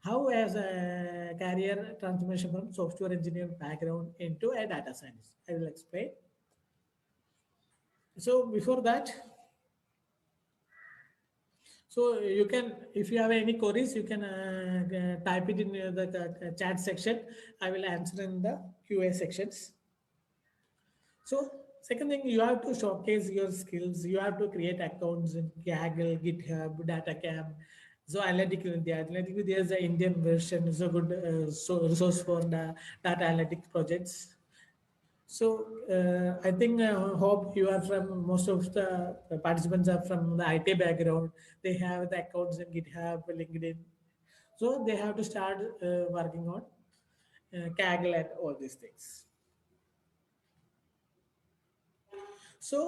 How as a career transformation from software engineer background into a data scientist? I will explain. So before that, so you can, if you have any queries, you can type it in the chat section. I will answer in the QA sections. So second thing, you have to showcase your skills. You have to create accounts in Kaggle, GitHub, DataCamp. So Analytic Vidya is the Indian version. Is a good resource for the data analytics projects. So I think hope you are from, most of the participants are from the IT background. They have the accounts in GitHub, LinkedIn. So they have to start working on Kaggle and all these things. So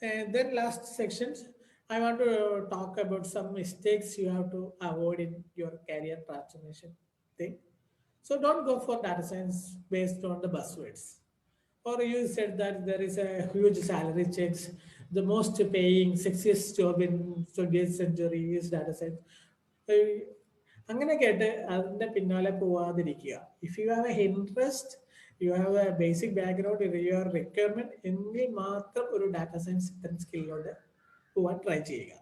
then last sections, I want to talk about some mistakes you have to avoid in your career transformation thing. So don't go for data science based on the buzzwords. Or you said that there is a huge salary checks. The most paying, sexiest job in 20th century is data science. അങ്ങനെ കേട്ട് അതിൻ്റെ പിന്നാലെ പോവാതിരിക്കുക. If you have a interest, you have a basic background, your requirement എങ്കിൽ മാത്രം ഒരു data science ഇത്തരം സ്കില്ലോട് പോവാൻ ട്രൈ ചെയ്യുക.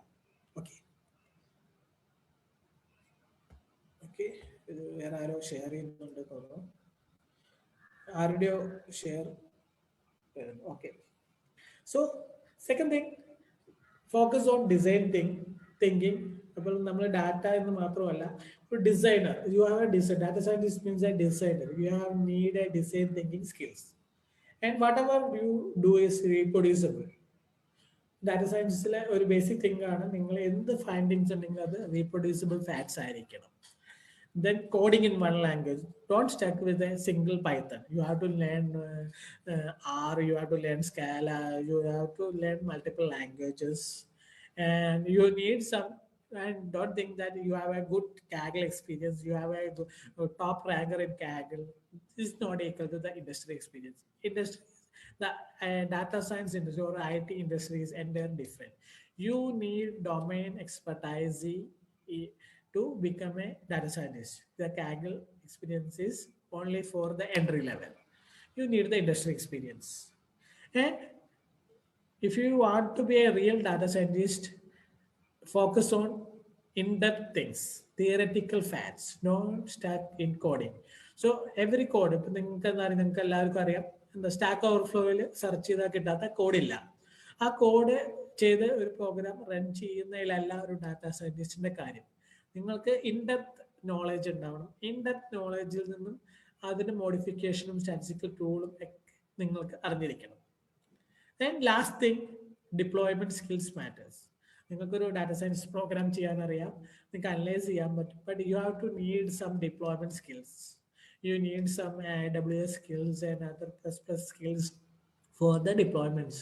ഓക്കെ ഓക്കെ ഇത് വേറെ ആരോ ഷെയർ ചെയ്യുന്നുണ്ട് തോന്നുന്നു. ആരുടെയോ share. Okay. So second thing, focus on design thinking അപ്പോൾ നമ്മൾ ഡാറ്റ എന്ന് മാത്രമല്ല, ഒരു designer, you have a design, data scientist means a designer, you have need a design thinking skills, and whatever you do is reproducible. Data സയൻസിലെ ഒരു basic thing ആണ്, നിങ്ങൾ എന്ത് ഫൈൻഡിങ്സ് ഉണ്ടെങ്കിൽ അത് റീപ്രൊഡ്യൂസിബിൾ ഫാക്ട്സ് ആയിരിക്കണം. Then coding in one language. Don't stuck with a single Python. You have to learn R, you have to learn Scala, you have to learn multiple languages. And you need some, and don't think that you have a good Kaggle experience, you have a top ranker in Kaggle. This is not equal to the industry experience. The data science industry or IT industry is entirely different. You need domain expertise to become a data scientist. The Kaggle experience is only for the entry level. You need the industry experience. And if you want to be a real data scientist, focus on in-depth things, theoretical facts, not stuck in coding. So every code, ഇപ്പം നിങ്ങൾക്ക് എല്ലാവർക്കും അറിയാം, എന്താ stack ഓവർഫ്ലോയിൽ search ചെയ്താൽ കിട്ടാത്ത കോഡില്ല. ആ code ചെയ്ത് ഒരു പ്രോഗ്രാം റൺ ചെയ്യുന്നതിലല്ല ഒരു ഡാറ്റാ സയൻറ്റിസ്റ്റിന്റെ കാര്യം. നിങ്ങൾക്ക് ഇൻഡെപ്ത് നോളജ് ഉണ്ടാവണം. ഇൻഡെപ്ത് നോളജിൽ നിന്നും അതിന്റെ മോഡിഫിക്കേഷനും സ്റ്റാറ്റിസ്റ്റിക്കൽ ടൂളും ഒക്കെ നിങ്ങൾക്ക് അറിഞ്ഞിരിക്കണം. And last thing, deployment skills matters. നിങ്ങൾക്കൊരു ഡാറ്റാ സയൻസ് പ്രോഗ്രാം ചെയ്യാൻ അറിയാം, നിങ്ങൾക്ക് അനലൈസ് ചെയ്യാൻ പറ്റും, but you have to need some deployment skills. You need some AWS skills and other plus skills for the deployments,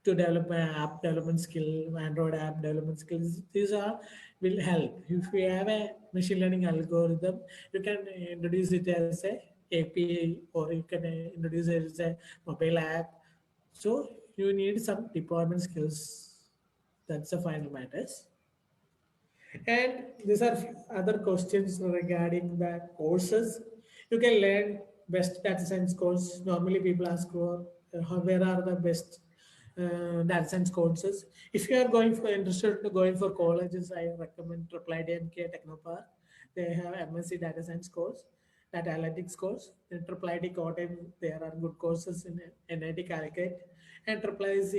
to develop an app development skill, Android app development skills. These will help. If you have a machine learning algorithm, you can introduce it as a API, or you can introduce it as a mobile app. So you need some deployment skills. That's the final matters. And these are other questions regarding the courses. You can learn best data science course. Normally people ask for where are the best data science courses. If you are interested to going for colleges, I recommend IIT Technopark. They have MSc data science course, data analytics course. In IIT Kottayam, there are good courses. In NIT Calicut and IIIT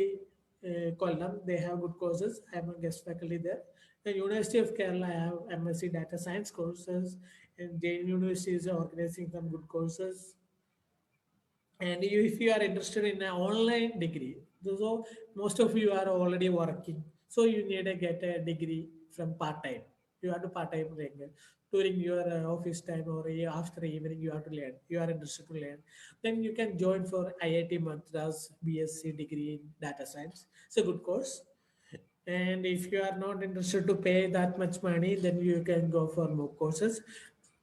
Kollam, they have good courses. I am a guest faculty there. The University of Kerala have MSc data science courses, and Jain University is organizing some good courses. And if you are interested in an online degree, so most of you are already working, so you need to get a degree from part-time. You have to part-time during your office time, or after evening you have to learn. You are interested to learn, then you can join for IIT Madras BSc degree in data science. It's a good course. And if you are not interested to pay that much money, then you can go for more courses.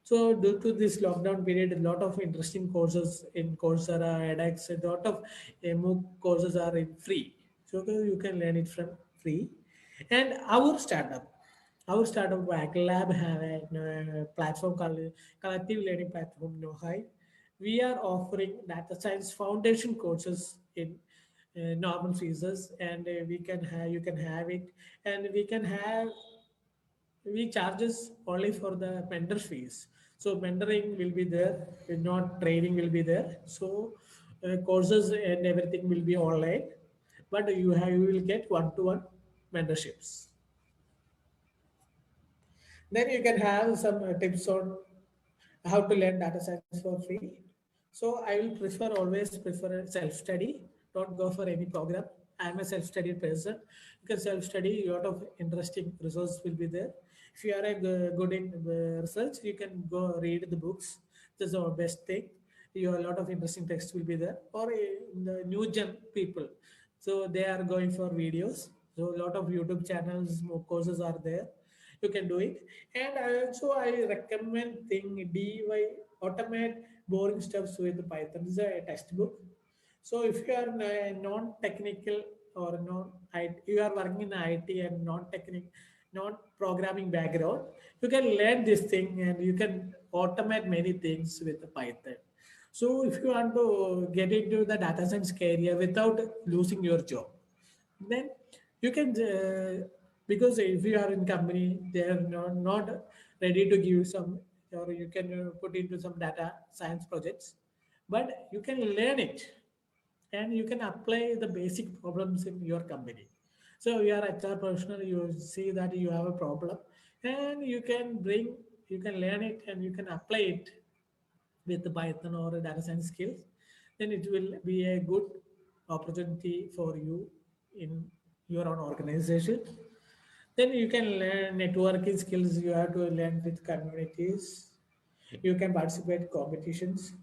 So due to this lockdown period, a lot of interesting courses in Coursera, edX, a lot of MOOC courses are in free. So you can learn it from free. And our startup WACLab have a platform called collective learning platform, Nohai. We are offering data science foundation courses in normal fees, and you can have it, and we charges only for the mentor fees. So mentoring will be there, not training will be there. So courses and everything will be online, but you will get one-to-one mentorships. Then you can have some tips on how to learn data science for free. So I will always prefer self-study. Don't go for any program. I am a self-study person. You can self-study. A lot of interesting resources will be there. If you are good in research, you can go read the books. That's the best thing. A lot of interesting text will be there. Or the new gen people, so they are going for videos. So a lot of YouTube channels, more courses are there. You can do it. And I recommend DY, automate boring stuff with Python. This is a textbook. So if you are non-technical or you are working in IT and non-technical, non-programming background, you can learn this thing and you can automate many things with Python. So if you want to get into the data science career without losing your job, then you can, because if you are in company, they are not ready to give some, or you can put into some data science projects, but you can learn it and you can apply the basic problems in your company. So you are HR professional, you see that you have a problem and you can learn it and you can apply it with the Python or data science skills, then it will be a good opportunity for you in your own organization. Then you can learn networking skills. You have to learn with communities. You can participate competitions.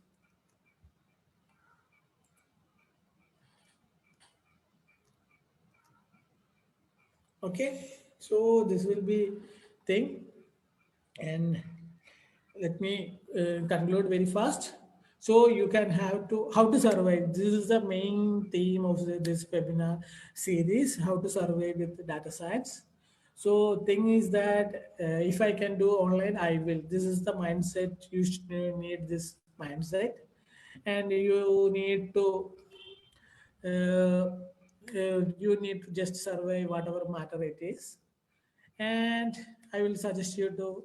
Okay, so this will be thing, and let me conclude very fast. So you can have to how to survive. This is the main theme of this webinar series: how to survive with data science. So thing is that if I can do online, I will. This is the mindset. You should need this mindset, and you need to just survive whatever matter it is. And I will suggest you to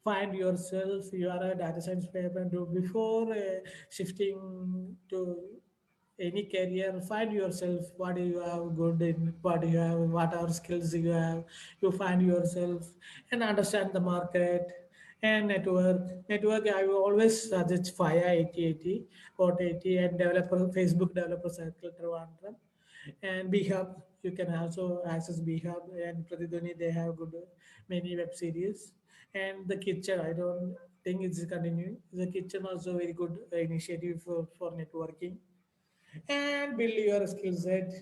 find yourself. You are a data science paper before shifting to any career. Find yourself what do you have good in, what do you have, what are skills you have. You find yourself and understand the market and network. I will always suggest fire 8080 port 80 and developer Facebook developer circle Trivandrum and BHub. You can also access BHub and Pradidhani. They have good many web series. And the kitchen, I don't think it's continuing. The kitchen also very good initiative for networking and build your skill set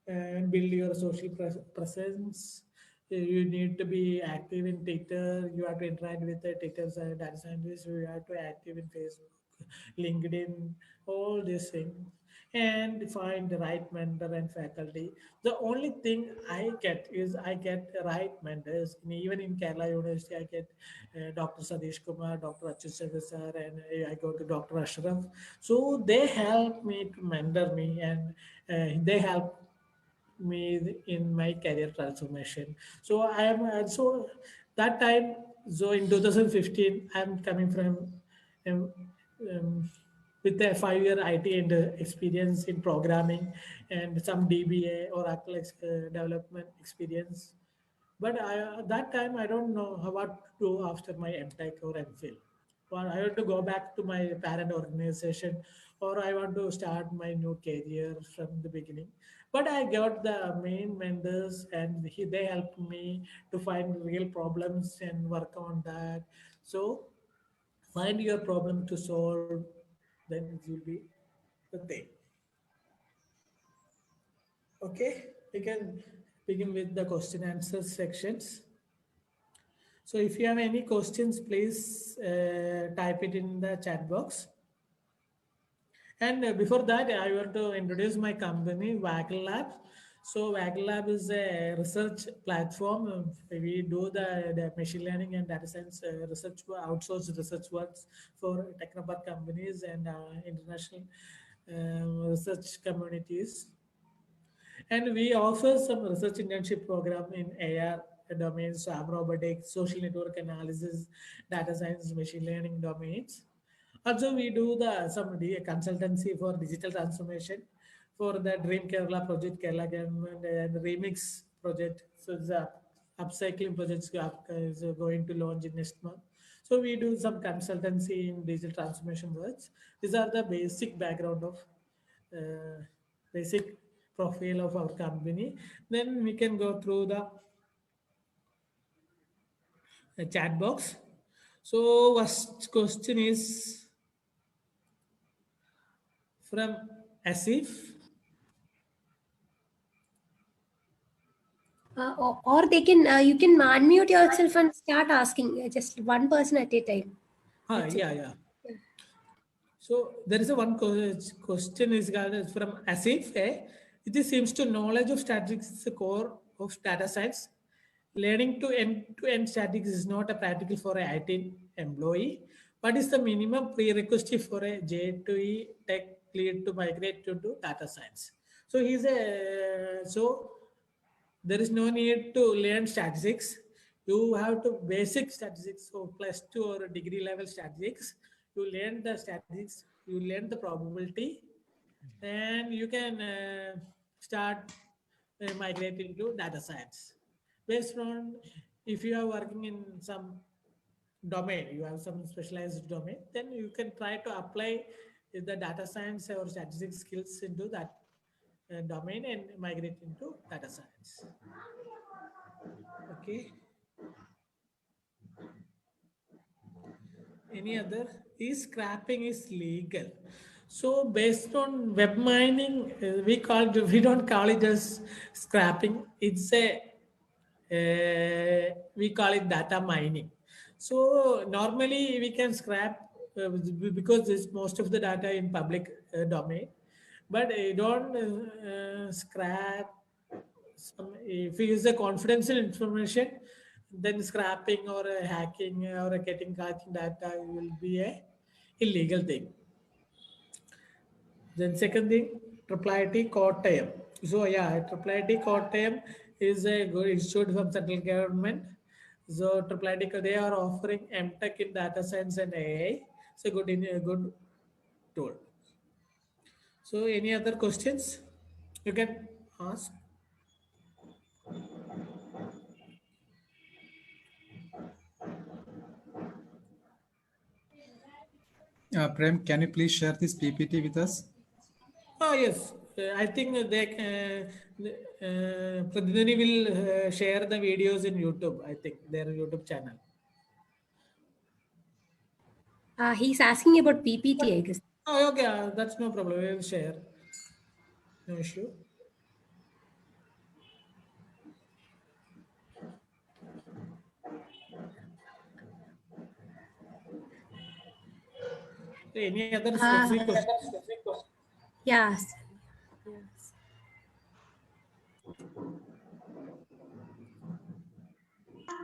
and build your social presence. You need to be active in Twitter. You have to interact with the Twitter's data scientists. You have to active in Facebook, LinkedIn, all these things, and find the right mentor and faculty. The only thing I get is I get the right mentors. Even in Kerala University, I get Dr. Sadish Kumar, Dr. Achyut Chandra sir, and I go to Dr. Ashraf. So they help me to mentor me, and they help me in my career transformation. So I am so that time. So in 2015, I'm coming from um, um, with a 5 year IT and experience in programming and some DBA or Oracle development experience. But that time I don't know what to do after my MTech or MPhil. Or I want to go back to my parent organization, or I want to start my new career from the beginning. But I got the main mentors, and they helped me to find real problems and work on that. So find your problem to solve, then it will be the thing. Okay, we can begin with the question answer sections. So if you have any questions, please type it in the chat box. And before that, I want to introduce my company, Waggle Lab. So Waggle Lab is a research platform. We do the machine learning and data science research, outsourced research works for technopark companies and international research communities. And we offer some research internship program in AR domains, so robotics, social network analysis, data science, machine learning domains. Also, we do the some consultancy for digital transformation for the Dream Kerala project, Kerala government, and Remix project. So the upcycling projects is going to launch in next month. So we do some consultancy in digital transformation works. These are the basic background of basic profile of our company. Then we can go through the chat box. So first question is from Asif. Or they can you can unmute yourself and start asking just one person at a time. That's it. Yeah. So there is a one question is from Asif. It seems to knowledge of statistics is the core of data science. Learning to end-to-end statistics is not a practical for a IT employee, but is the minimum prerequisite for a J2E tech lead to migrate to data science. So there is no need to learn statistics. You have to basic statistics, so plus two or degree level statistics. You learn the statistics, you learn the probability, and you can start migrating to data science based on if you are working in some domain, you have some specialized domain, then you can try to apply the data science or statistics skills into that domain and migrate into data science. Okay. Any other? Is scrapping is legal? So based on web mining, we don't call it as scrapping. It's a we call it data mining. So normally we can scrap because this most of the data in public domain, but don't scrap if you use the confidential information, then scrapping or hacking or getting data will be a illegal thing. Then second thing, IIIT Kottayam. So yeah, IIIT Kottayam is a good institute from central government. So IIIT, they are offering MTech in data science and AI. It's a good tool. So any other questions you can ask? Prem, can you please share this PPT with us? Oh yes, I think Pradhini will share the videos in YouTube. I think their YouTube channel. He's asking about PPT, I guess. Oh, okay, that's no problem. We will share. No issue. Any other specific questions? Yes.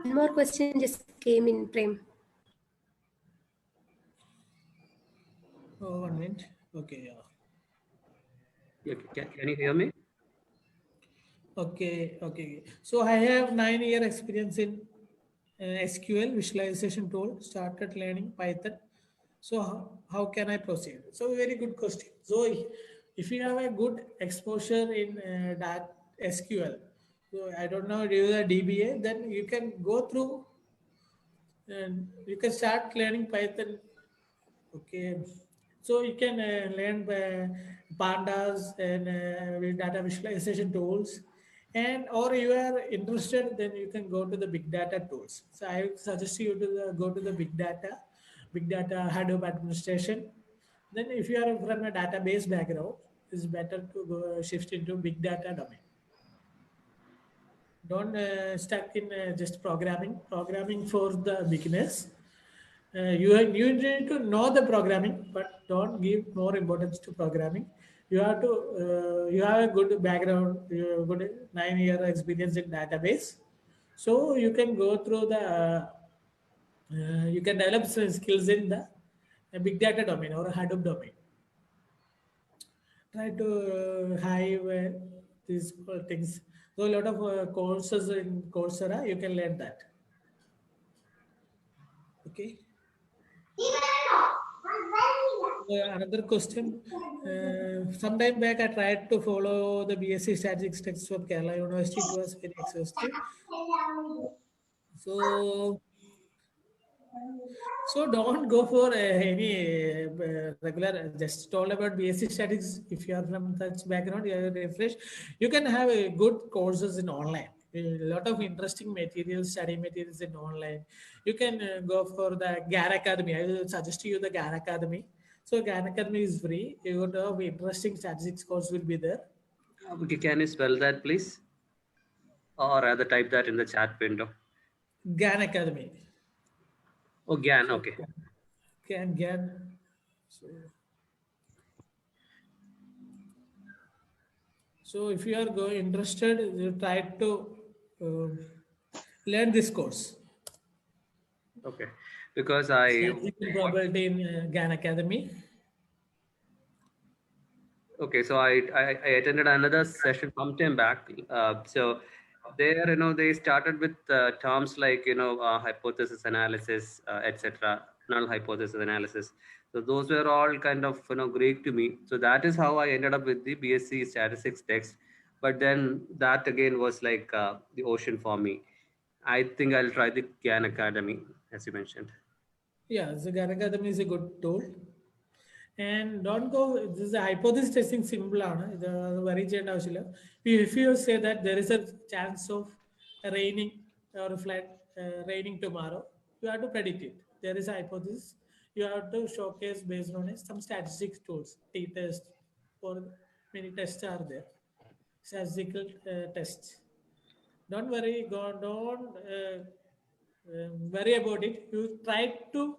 One more question just came in, Prem. Oh, 1 minute. Okay, yeah. Can you hear me? Okay. So I have 9-year experience in SQL visualization tool. Started learning Python. So how can I proceed? So very good question. So if you have a good exposure in that SQL, so I don't know, do you the DBA, then you can go through and you can start learning Python. Okay, so you can learn pandas and data visualization tools, and or you are interested, then you can go to the big data tools. So I would suggest you to go to the big data Hadoop administration. Then if you are from a database background, it's better to go shift into big data domain. Don't stuck in just programming for the beginners. You need to know the programming, but don't give more importance to programming. You have to you have a good background, you have good 9-year experience in database, so you can go through the you can develop some skills in the big data domain or a Hadoop domain. Try to hive these things. So a lot of courses in Coursera, you can learn that. Okay. Another question. Sometime back, I tried to follow the BSc Statistics text from Kerala University. It was very exhaustive. So don't go for any regular. Just all about BSc Statistics. If you are from such background, you are refresh. You can have good courses in online. A lot of interesting materials, study materials in online. You can go for the GAN Academy. I will suggest you the GAN Academy. So GAN Academy is free. You would have interesting statistics course will be there. Okay, can you spell that, please? Or rather type that in the chat window. GAN Academy. Oh, GAN, okay. GAN. So if you are interested, you try to learn this course. Okay, because I probability in GAN Academy. Okay, so I attended another session some time back. So there, they started with terms like, hypothesis analysis, etc., null hypothesis analysis. So those were all kind of, Greek to me. So that is how I ended up with the BSc statistics text. But then that again was like the ocean for me. I think I'll try the GAN Academy, as you mentioned. Yeah, so GAN Academy is a good tool. And don't go, this is a hypothesis testing simple. Very if you say that there is a chance of raining or flood raining tomorrow, you have to predict it. There is a hypothesis. You have to showcase based on some statistics tools, t-test, or many tests are there. Statistical tests. Don't worry, don't worry about it. You try to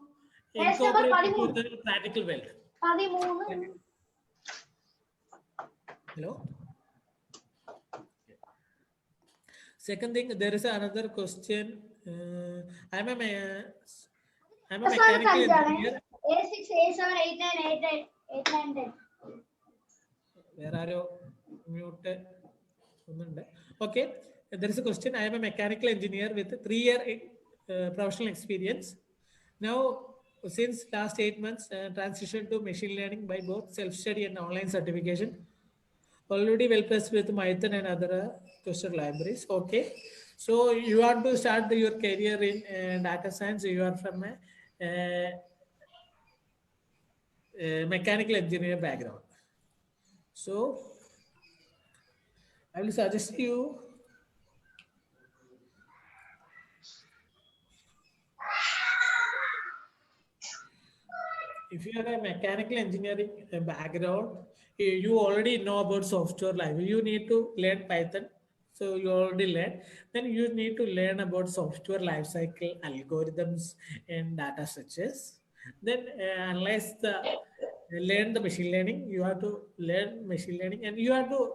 incorporate into the practical world. Hello. Second thing, there is another question. I'm a mechanical engineer. A6, A7, 8, 9, 8, 8, 9, 10. Where are you? Mute. Okay. There is a question. I am a mechanical engineer with a 3-year professional experience. Now, since last 8 months, transition to machine learning by both self-study and online certification. Already well placed with Python and other cluster libraries. Okay. So you want to start your career in data science. You are from a mechanical engineer background. So I will suggest you if you have a mechanical engineering background, you already know about software library. You need to learn Python. So you already learned. Then you need to learn about software lifecycle algorithms and data structures. Then analyze learn the machine learning. You have to learn machine learning, and you have to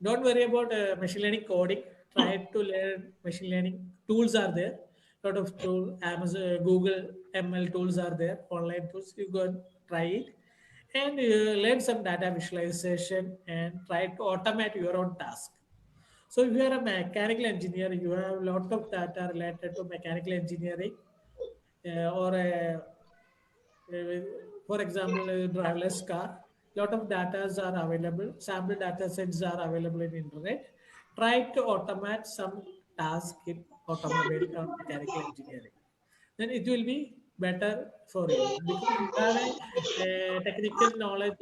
don't worry about machine learning coding. Try to learn machine learning tools are there. Lot of tools, Amazon, Google ML tools are there. Online tools. You go and try it, and learn some data visualization and try to automate your own task. So if you are a mechanical engineer, you have a lot of data related to mechanical engineering or for example, a driverless car. Lot of data are available. Sample data sets are available in internet. Try to automate some task in automobile or mechanical engineering. Then it will be better for you because you have a technical knowledge.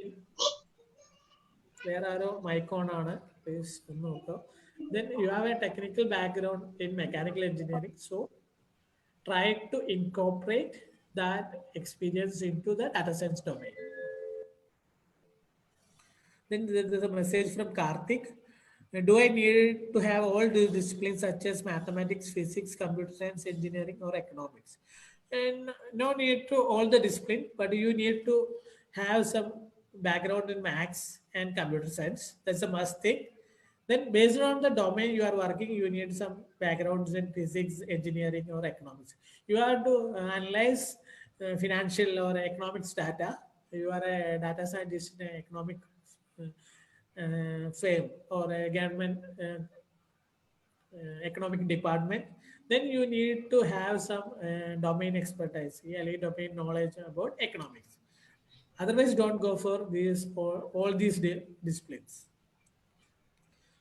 Where are mic on? Please note. Then you have a technical background in mechanical engineering. So try to incorporate that experience into the data science domain. Then there's a message from Karthik. Do I need to have all these disciplines such as mathematics, physics, computer science, engineering, or economics? And no need to all the discipline, but you need to have some background in maths and computer science. That's a must thing. Then based on the domain you are working, you need some backgrounds in physics, engineering, or economics. You have to analyze financial or economics data. You are a data scientist in economic firm or a government economic department. Then you need to have some domain expertise, domain knowledge about economics. Otherwise, don't go for these all these disciplines.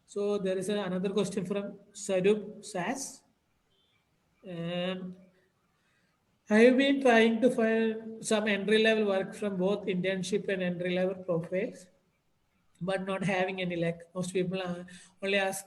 So there is another question from Sarup Sas. I have been trying to find some entry-level work from both internship and entry-level profiles, but not having any luck. Most people only ask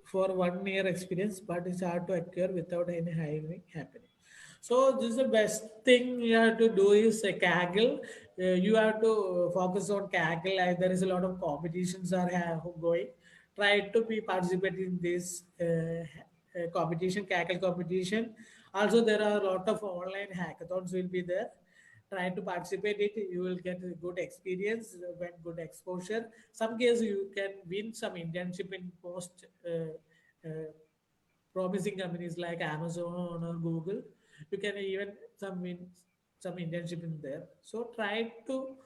for 1 year experience, but it's hard to acquire without any hiring happening. So this is the best thing you have to do is a Kaggle. You have to focus on Kaggle, and there is a lot of competitions are going. Try to be participating in this competition, Kaggle competition. Also, there are a lot of online hackathons will be there. Try to participate it. You will get a good experience, get good exposure. Some cases you can win some internship in most promising companies like Amazon or Google. You can even win some internship in there. So try to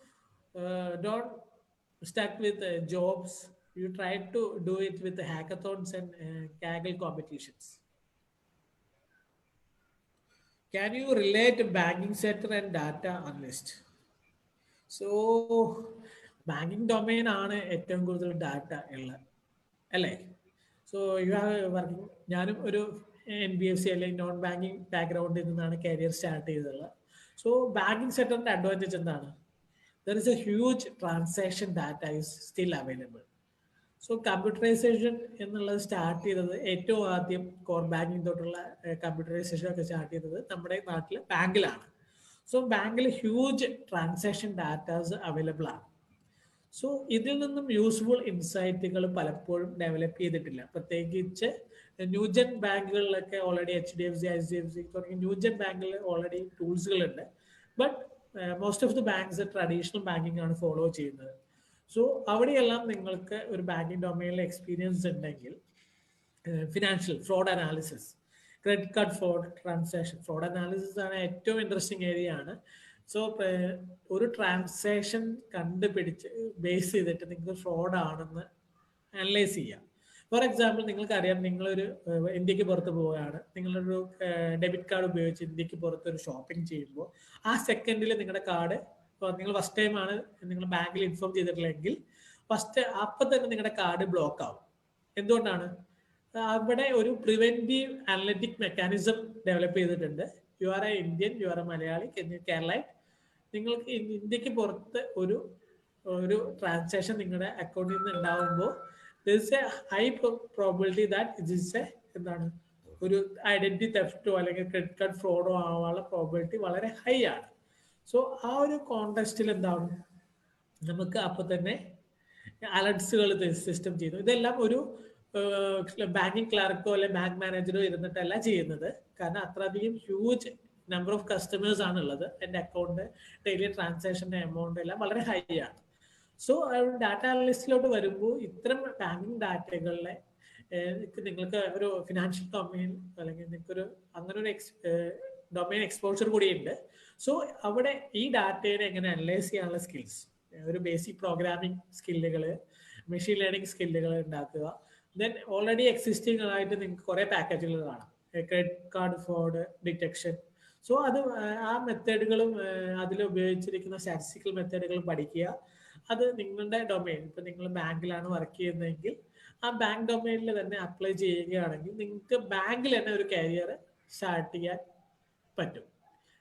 don't stuck with jobs. You try to do it with the hackathons and Kaggle competitions. Can you relate banking sector and data analyst? So banking domain ആണ് ഏറ്റവും കൂടുതൽ data ഉള്ള അല്ലേ? So you have working. ഞാനും ഒരു NBFC അല്ലെങ്കിൽ non banking ബാക്ക്ഗ്രൗണ്ടിൽ നിന്നാണ് കരിയർ സ്റ്റാർട്ട് ചെയ്തത്. സോ ബാങ്കിങ് സെക്ടറിന്റെ അഡ്വാൻറ്റേജ് എന്താണ്? There is a huge transaction data is still available. So computerisation എന്നുള്ളത് സ്റ്റാർട്ട് ചെയ്തത് ഏറ്റവും ആദ്യം കോർ ബാങ്കിങ് തൊട്ടുള്ള കമ്പ്യൂട്ടറൈസേഷൻ ഒക്കെ സ്റ്റാർട്ട് ചെയ്തത് നമ്മുടെ നാട്ടിലെ ബാങ്കിലാണ്. സോ ബാങ്കിൽ ഹ്യൂജ് ട്രാൻസാക്ഷൻ ഡാറ്റാസ് അവൈലബിൾ ആണ്. സോ ഇതിൽ നിന്നും യൂസ്ഫുൾ ഇൻസൈറ്റുകൾ പലപ്പോഴും ഡെവലപ്പ് ചെയ്തിട്ടില്ല. പ്രത്യേകിച്ച് ന്യൂജൻ ബാങ്കുകളിലൊക്കെ ഓൾറെഡി HDFC, ICICI തുടങ്ങിയ ന്യൂജൻ ബാങ്കിൽ ഓൾറെഡി ടൂൾസുകളുണ്ട്. But most of the banks traditional banking ആണ് ഫോളോ ചെയ്യുന്നത്. സോ അവിടെയെല്ലാം നിങ്ങൾക്ക് ഒരു ബാങ്കിങ് ഡൊമൈനിൽ എക്സ്പീരിയൻസ് ഉണ്ടെങ്കിൽ financial fraud analysis, credit card fraud, transaction fraud analysis ആണ് ഏറ്റവും ഇൻട്രസ്റ്റിംഗ് ഏരിയ ആണ്. സോ ഒരു ട്രാൻസാക്ഷൻ കണ്ടുപിടിച്ച് ബേസ് ചെയ്തിട്ട് നിങ്ങൾക്ക് ഫ്രോഡ് ആണെന്ന് അനലൈസ് ചെയ്യാം. ഫോർ എക്സാമ്പിൾ, നിങ്ങൾക്കറിയാം, നിങ്ങളൊരു ഇന്ത്യക്ക് പുറത്ത് പോവുകയാണ്, നിങ്ങളൊരു ഡെബിറ്റ് കാർഡ് ഉപയോഗിച്ച് ഇന്ത്യക്ക് പുറത്ത് ഒരു ഷോപ്പിംഗ് ചെയ്യുമ്പോൾ ആ സെക്കൻഡിൽ നിങ്ങളുടെ കാർഡ്, നിങ്ങൾ ഫസ്റ്റ് ടൈം ആണ് നിങ്ങൾ ബാങ്കിൽ ഇൻഫോം ചെയ്തിട്ടില്ലെങ്കിൽ അപ്പം തന്നെ നിങ്ങളുടെ കാർഡ് ബ്ലോക്ക് ആവും. എന്തുകൊണ്ടാണ്? അവിടെ ഒരു പ്രിവെന്റീവ് അനലറ്റിക് മെക്കാനിസം ഡെവലപ്പ് ചെയ്തിട്ടുണ്ട്. You are A Indian, you are A Malayali, Keralite, നിങ്ങൾക്ക് ഇന്ത്യക്ക് പുറത്ത് ഒരു ട്രാൻസാക്ഷൻ നിങ്ങളുടെ അക്കൗണ്ടിൽ നിന്ന് ഉണ്ടാവുമ്പോൾ there is a high probability that it is എന്താണ് ഒരു ഐഡന്റിറ്റി തെഫ്റ്റോ അല്ലെങ്കിൽ ക്രെഡിറ്റ് കാർഡ് ഫ്രോഡോ ആവാനുള്ള പ്രോബിലിറ്റി വളരെ ഹൈ ആണ്. സോ ആ ഒരു കോണ്ടെക്സ്റ്റിൽ എന്താണ് നമുക്ക് അപ്പോൾ തന്നെ അലർട്ട്സുകൾ സിസ്റ്റം ചെയ്യുന്നു. ഇതെല്ലാം ഒരു ബാങ്കിങ് ക്ലർക്കോ അല്ലെങ്കിൽ ബാങ്ക് മാനേജറോ ഇരുന്നിട്ടല്ല ചെയ്യുന്നത്. കാരണം അത്രയധികം ഹ്യൂജ് നമ്പർ ഓഫ് കസ്റ്റമേഴ്സ് ആണുള്ളത്. എൻ്റെ അക്കൗണ്ട് ഡെയിലി ട്രാൻസാക്ഷൻ്റെ എമൗണ്ട് എല്ലാം വളരെ ഹൈ ആണ്. സോ ഡാറ്റ അനലിസ്റ്റിലോട്ട് വരുമ്പോൾ ഇത്തരം ബാങ്കിങ് ഡാറ്റകളിലെ നിങ്ങൾക്ക് ഒരു ഫിനാൻഷ്യൽ ഡൊമൈൻ അല്ലെങ്കിൽ നിങ്ങൾക്കൊരു അങ്ങനെ ഒരു ഡൊമൈൻ എക്സ്പോഷർ കൂടിയുണ്ട്. സോ അവിടെ ഈ ഡാറ്റയെ എങ്ങനെ അനലൈസ് ചെയ്യാനുള്ള സ്കിൽസ്, ഒരു ബേസിക് പ്രോഗ്രാമിംഗ് സ്കില്ലുകൾ, മെഷീൻ ലേണിംഗ് സ്കില്ലുകൾ ഉണ്ടാക്കുക. ദെൻ ഓൾറെഡി എക്സിസ്റ്റിംഗ് ആയിട്ട് നിങ്ങൾക്ക് കുറേ പാക്കേജുകൾ കാണാം, credit card fraud detection. So അത് ആ മെത്തേഡുകളും അതിൽ ഉപയോഗിച്ചിരിക്കുന്ന സ്റ്റാറ്റിസ്റ്റിക്കൽ മെത്തേഡുകളും പഠിക്കുക. അത് നിങ്ങളുടെ ഡൊമൈൻ, ഇപ്പം നിങ്ങൾ ബാങ്കിലാണ് വർക്ക് ചെയ്യുന്നതെങ്കിൽ ആ ബാങ്ക് ഡൊമൈനിൽ തന്നെ അപ്ലൈ ചെയ്യുകയാണെങ്കിൽ നിങ്ങൾക്ക് ബാങ്കിൽ തന്നെ ഒരു കരിയർ സ്റ്റാർട്ട് ചെയ്യാൻ പറ്റും.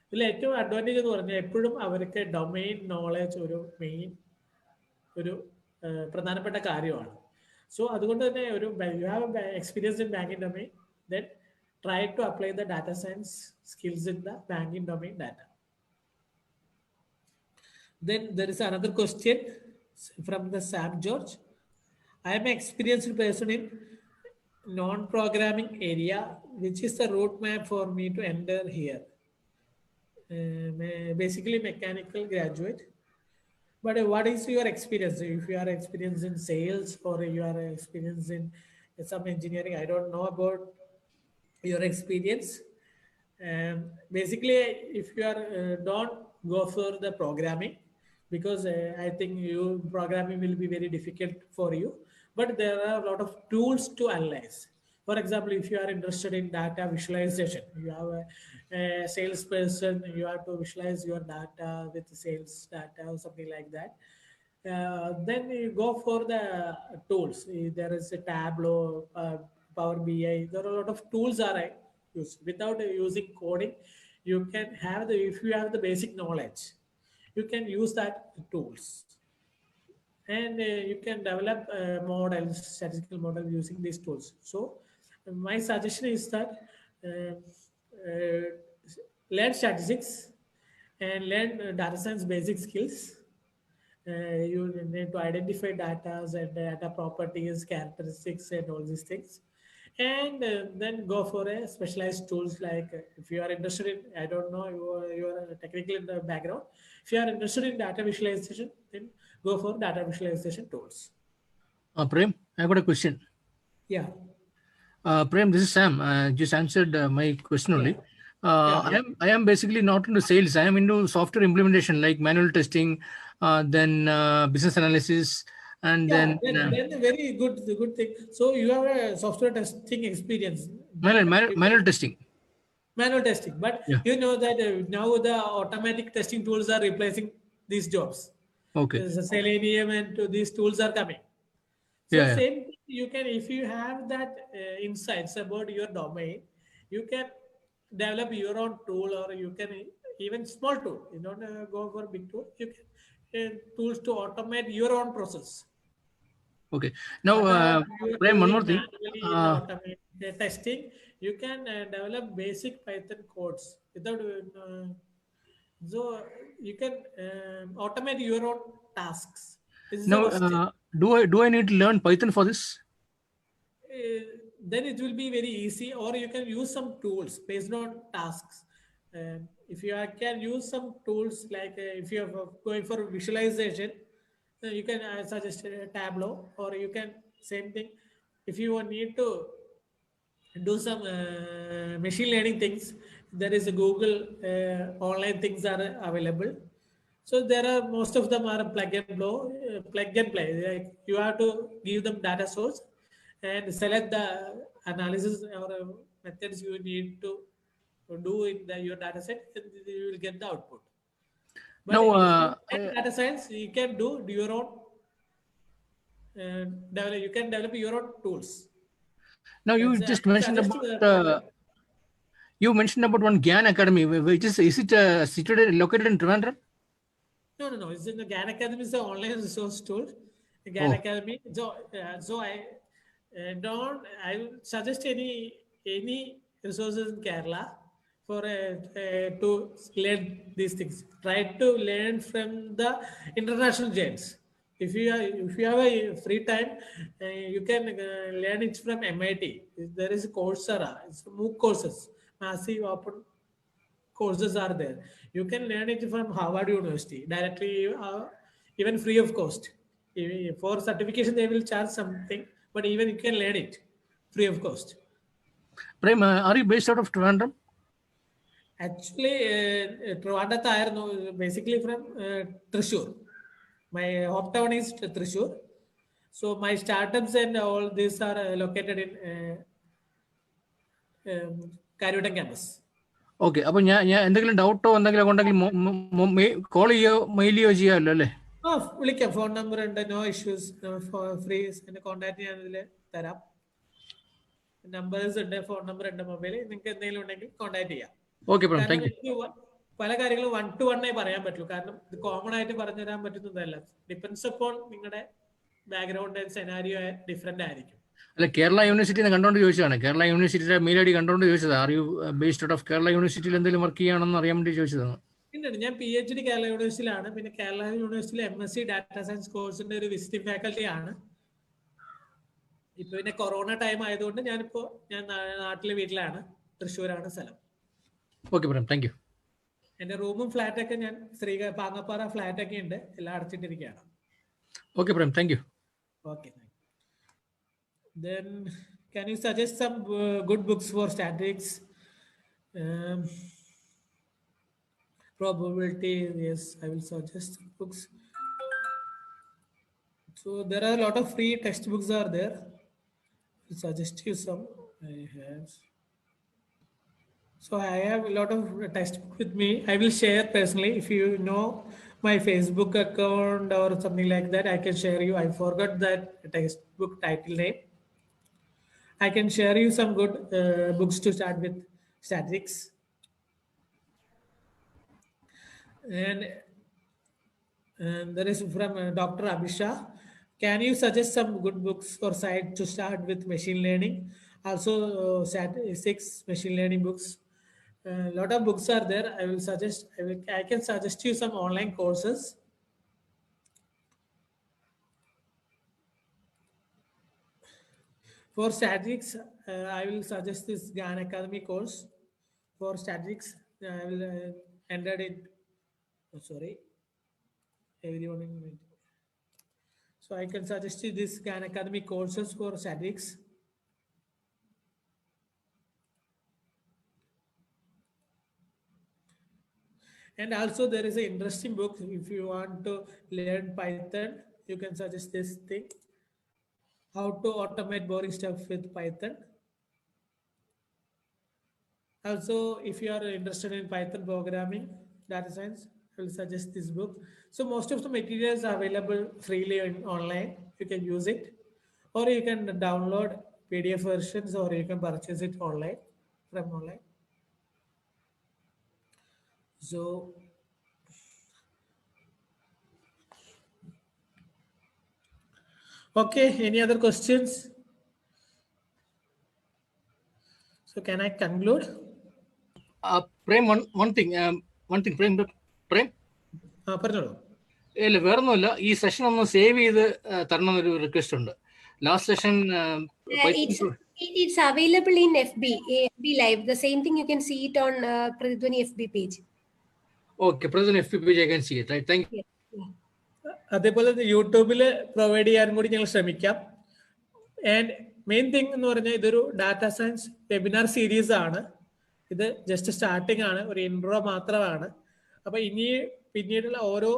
ഇതിൽ ഏറ്റവും അഡ്വാൻറ്റേജ് എന്ന് പറഞ്ഞാൽ എപ്പോഴും അവർക്ക് ഡൊമൈൻ നോളജ് ഒരു പ്രധാനപ്പെട്ട കാര്യമാണ്. സോ അതുകൊണ്ട് തന്നെ you have experience in banking domain, then try to apply the data science skills in the banking domain data. Then there is another question from the Sam George. I am an experienced person in non-programming area. Which is the roadmap for me to enter here? Basically mechanical graduate. But what is your experience? If you are experienced in sales or you are experienced in some engineering, I don't know about your experience. Basically, if you are don't go for the programming, because I think programming will be very difficult for you. But there are a lot of tools to analyze. For example, if you are interested in data visualization, you have a salesperson, you have to visualize your data with sales data or something like that. Then you go for the tools. There is a Tableau, Power BI. There are a lot of tools are used. Without using coding, you can have if you have the basic knowledge, you can use that tools, and you can develop models, statistical model using these tools. So my suggestion is that learn statistics and learn data science basic skills. You need to identify data and data properties, characteristics, and all these things. And then go for a specialized tools like if you are interested in, I don't know, you are technical in the background. If you are interested in data visualization, then go for data visualization tools. Prem, I got a question. Yeah. Prem, this is Sam. Just answered my question only. I am basically not into sales. I am into software implementation like manual testing, then business analysis. And then very good thing. So you have a software testing experience. Manual testing. Manual testing, but you know that now the automatic testing tools are replacing these jobs. Okay. The Selenium and these tools are coming. So same thing you can, if you have that insights about your domain, you can develop your own tool, or you can even small tool. You don't go for big tool. You can tools to automate your own process. Okay. Now, Whatever you are Prem, one more doing thing. manually in automate testing, you can develop basic Python codes without. So you can automate your own tasks. This is the Now, first step. do I need to learn Python for this? Then it will be very easy, or you can use some tools based on tasks. If you can use some tools, like if you are going for visualization, you can suggest Tableau, or you can same thing. If you need to do some machine learning things, there is a Google online things are available. So there are, most of them are plug and play. Like you have to give them data source and select the analysis or methods you need to do in your data set, and you will get the output. But Now, in data science, you can do your own. You can develop your own tools. now you That's, just I mentioned suggest about you mentioned about one GAN Academy, which is it situated located in Trivandrum? No. It's in the GAN Academy is the online resource tool. The GAN Academy. So I would suggest any resources in Kerala for to learn these things. Try to learn from the international giants. If you have a free time, you can learn it from MIT. There is Coursera. It's MOOC courses, massive open courses are there. You can learn it from Harvard University directly, even free of cost. For certification, they will charge something, but even you can learn it free of cost. Prem, are you based out of Trivandrum? Actually, Trivandrum, basically from Thrissur. My hometown is Thrissur. So my startups and all these are located in Karutam campus. Okay. അപ്പോൾ ഞാൻ എന്തെങ്കിലും ഡൗട്ടോ എന്തെങ്കിലും ഉണ്ടെങ്കിൽ call ചെയ്യോ mail ചെയ്യോ ചെയ്യാമല്ലോ അല്ലേ? വിളിക്കാം. ഫോൺ നമ്പർ ഉണ്ട്. No issues. ഫ്രീ എന്നെ കോൺടാക്ട് ചെയ്യാൻ ഇതിൽ തരാം. നമ്പേഴ്സ് ഉണ്ട്, ഫോൺ നമ്പർ ഉണ്ട്, മൊബൈൽ. നിങ്ങൾക്ക് എന്തെങ്കിലും ഉണ്ടെങ്കിൽ കോൺടാക്ട് ചെയ്യാം. Okay Prem, thank U. പല കാര്യങ്ങളും 1-to-1 പറയാൻ പറ്റുള്ളൂ. കാരണം ഇത് കോമൺ ആയിട്ട് പറഞ്ഞു തരാൻ പറ്റുന്നതല്ല. ഡിപ്പെൻസ് അപ്പോൺ നിങ്ങളുടെ ബാക്ക്ഗ്രൗണ്ട് ആൻഡ് സെനാരിയോ ഡിഫറെന്റ് ആയിരിക്കും. അല്ല, കേരള യൂണിവേഴ്സിറ്റി കണ്ടുകൊണ്ട് ചോദിച്ചതാണ്. കേരള യൂണിവേഴ്സിറ്റിയുടെ മെയിൽ ഐ ഡി കണ്ടുകൊണ്ട് ചോദിച്ചതാണ്. Are you based out of Kerala യൂണിവേഴ്സിറ്റിയിൽ എന്തെങ്കിലും വർക്ക് ചെയ്യുകയാണെന്ന് അറിയാൻ വേണ്ടി ചോദിച്ചതാണ്. പിന്നെയാണ് ഞാൻ PhD കേരള യൂണിവേഴ്സിറ്റിയിലാണ്. പിന്നെ കേരള യൂണിവേഴ്സിറ്റിയിൽ MSc ഡാറ്റ സയൻസ് കോഴ്സിന്റെ ഒരു വിസിറ്റിംഗ് ഫാക്കൽറ്റി ആണ്. ഇപ്പൊ പിന്നെ കൊറോണ ടൈം ആയതുകൊണ്ട് ഞാൻ നാട്ടിലെ വീട്ടിലാണ്. തൃശ്ശൂരാണ് സ്ഥലം. Okay Prem, thank you. എന്റെ റൂമും ഫ്ലാറ്റൊക്കെ ഞാൻ പാങ്ങപ്പാറ ഫ്ലാറ്റൊക്കെ ഉണ്ട്. എല്ലാം അടച്ചിട്ടിരിക്കുകയാണ്. Okay Prem, thank you. Okay. Then can you suggest some good books for statistics? Probability, yes, I will suggest some books. So there are a lot of free textbooks are there. I'll suggest you some. I have a lot of textbook with me. I will share personally. If you know my Facebook account or something like that, I can share you. I forgot that textbook title name. I can share you some good books to start with statistics. And there is from Dr. Abhisha. Can you suggest some good books for site to start with machine learning? Also, statistics, machine learning books. A lot of books are there. I can suggest you some online courses. For statistics, I will suggest this GAN Academy course. For statistics, I will enter it. Everyone. So I can suggest you this GAN Academy courses for statistics. And also there is an interesting book. If you want to learn Python, you can suggest this thing. How to automate boring stuff with Python. Also, if you are interested in Python programming, data science, I will suggest this book. So most of the materials are available freely online. You can use it, or you can download PDF versions, or you can purchase it online from online. So okay, any other questions? So can I conclude? Prem, one thing, Prem. പറഞ്ഞോളൂ. ഇല്ല വേറൊന്നുമില്ല, ഈ session ഒന്ന് save ചെയ്ത് തരണം എന്നൊരു request ഉണ്ട്. Last session it's available in FB Live. The same thing you can see it on Pradipdwani FB page. Okay, Pradipdwani FB page I can see it. Right, thank you. അതേപോലെ യൂട്യൂബിൽ provide ചെയ്യാനും കൂടി ഞങ്ങൾ ശ്രമിക്കാം. And main thing എന്ന് പറഞ്ഞാൽ ഇതൊരു data science webinar series ആണ്. ഇത് ജസ്റ്റ് സ്റ്റാർട്ടിംഗ് ആണ്, ഒരു ഇൻട്രോ മാത്രമാണ്. അപ്പൊ ഇനി പിന്നീടുള്ള ഓരോ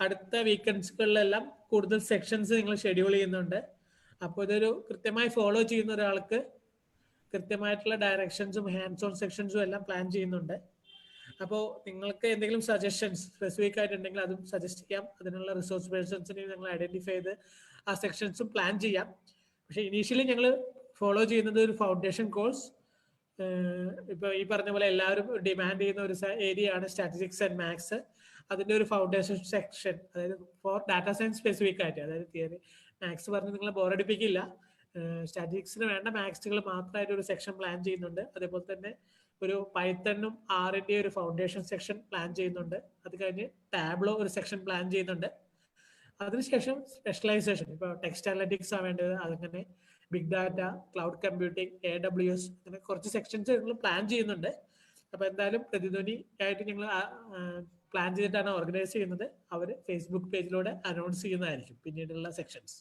അടുത്ത വീക്കെൻഡ്സുകളിലെല്ലാം കൂടുതൽ സെക്ഷൻസ് നിങ്ങൾ ഷെഡ്യൂൾ ചെയ്യുന്നുണ്ട്. അപ്പോൾ ഇതൊരു കൃത്യമായി ഫോളോ ചെയ്യുന്ന ഒരാൾക്ക് കൃത്യമായിട്ടുള്ള ഡയറക്ഷൻസും ഹാൻഡ്സ് ഓൺ സെക്ഷൻസും എല്ലാം പ്ലാൻ ചെയ്യുന്നുണ്ട്. അപ്പോൾ നിങ്ങൾക്ക് എന്തെങ്കിലും സജഷൻസ് സ്പെസിഫിക് ആയിട്ടുണ്ടെങ്കിൽ അതും സജസ്റ്റ് ചെയ്യാം. അതിനുള്ള റിസോഴ്സ് പേഴ്സൺസിനെ ഞങ്ങൾ ഐഡന്റിഫൈ ചെയ്ത് ആ സെക്ഷൻസും പ്ലാൻ ചെയ്യാം. പക്ഷേ ഇനീഷ്യലി ഞങ്ങൾ ഫോളോ ചെയ്യുന്നത് ഒരു ഫൗണ്ടേഷൻ കോഴ്സ്. ഇപ്പോൾ ഈ പറഞ്ഞ പോലെ എല്ലാവരും ഡിമാൻഡ് ചെയ്യുന്ന ഒരു ഏരിയ ആണ് സ്റ്റാറ്റിസ്റ്റിക്സ് ആൻഡ് മാത്സ്. അതിൻ്റെ ഒരു ഫൗണ്ടേഷൻ സെക്ഷൻ, അതായത് ഫോർ ഡാറ്റ സയൻസ് സ്പെസിഫിക് ആയിട്ട്, അതായത് തിയറി മാത്സ് പറഞ്ഞ് നിങ്ങളെ ബോറടിപ്പിക്കില്ല. സ്റ്റാറ്റിസ്റ്റിക്സിന് വേണ്ട മാത്സുകൾ മാത്രമായിട്ട് ഒരു സെക്ഷൻ പ്ലാൻ ചെയ്യുന്നുണ്ട്. അതേപോലെ തന്നെ ഒരു പൈത്തണും ആറിൻ്റെ ഒരു ഫൗണ്ടേഷൻ സെക്ഷൻ പ്ലാൻ ചെയ്യുന്നുണ്ട്. അത് കഴിഞ്ഞ് ടാബ്ലോ ഒരു സെക്ഷൻ പ്ലാൻ ചെയ്യുന്നുണ്ട്. അതിനുശേഷം സ്പെഷ്യലൈസേഷൻ, ഇപ്പോൾ ടെക്സ്റ്റ് അനലിറ്റിക്സ് ആണ് വേണ്ടത്, അതങ്ങനെ big data, cloud computing, AWS, അങ്ങനെ കുറച്ച് സെക്ഷൻസ് ഞങ്ങൾ പ്ലാൻ ചെയ്യുന്നുണ്ട്. അപ്പോൾ എന്തായാലും പ്രതിധ്വനി ആയിട്ട് ഞങ്ങൾ പ്ലാൻ ചെയ്തിട്ടാണ് ഓർഗനൈസ് ചെയ്യുന്നത്. അവർ ഫേസ്ബുക്ക് പേജിലൂടെ അനൗൺസ് ചെയ്യുന്നതായിരിക്കും പിന്നീടുള്ള സെക്ഷൻസ്.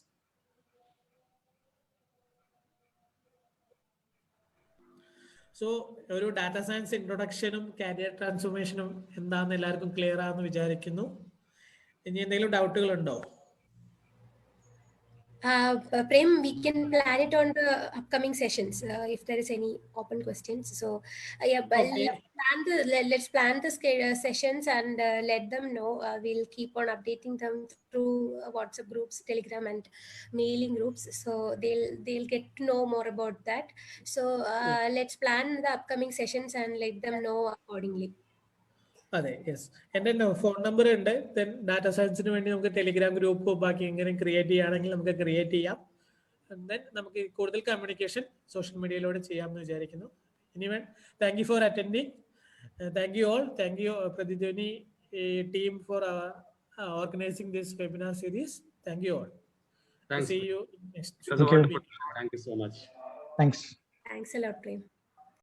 സോ ഒരു ഡാറ്റ സയൻസ് ഇൻട്രൊഡക്ഷനും കരിയർ ട്രാൻസ്ഫോർമേഷനും എന്താണെന്ന് എല്ലാവർക്കും ക്ലിയർ ആണെന്ന് വിചാരിക്കുന്നു. ഇനി എന്തെങ്കിലും ഡൗട്ടുകൾ ഉണ്ടോ? Prem, we can plan it on the upcoming sessions if there is any open questions. So yeah, but Okay. let's plan the sessions and let them know. We'll keep on updating them through WhatsApp groups, Telegram, and mailing groups. So they'll get to know more about that. So let's plan the upcoming sessions and let them know accordingly. അതെ, yes. എൻ്റെ phone number ഉണ്ട്. Then data സയൻസിന് വേണ്ടി നമുക്ക് Telegram group ബാക്കി എങ്ങനെ create ചെയ്യുകയാണെങ്കിൽ നമുക്ക് create ചെയ്യാം. ദെൻ നമുക്ക് കൂടുതൽ കമ്മ്യൂണിക്കേഷൻ സോഷ്യൽ മീഡിയയിലൂടെ ചെയ്യാമെന്ന് വിചാരിക്കുന്നു. Anyway, thank you for attending. Thank you all. Thank you Prathidhwani team for organising this webinar series. Thank you all. See you next. Thank you so much. Thanks. Thanks a lot, Prem.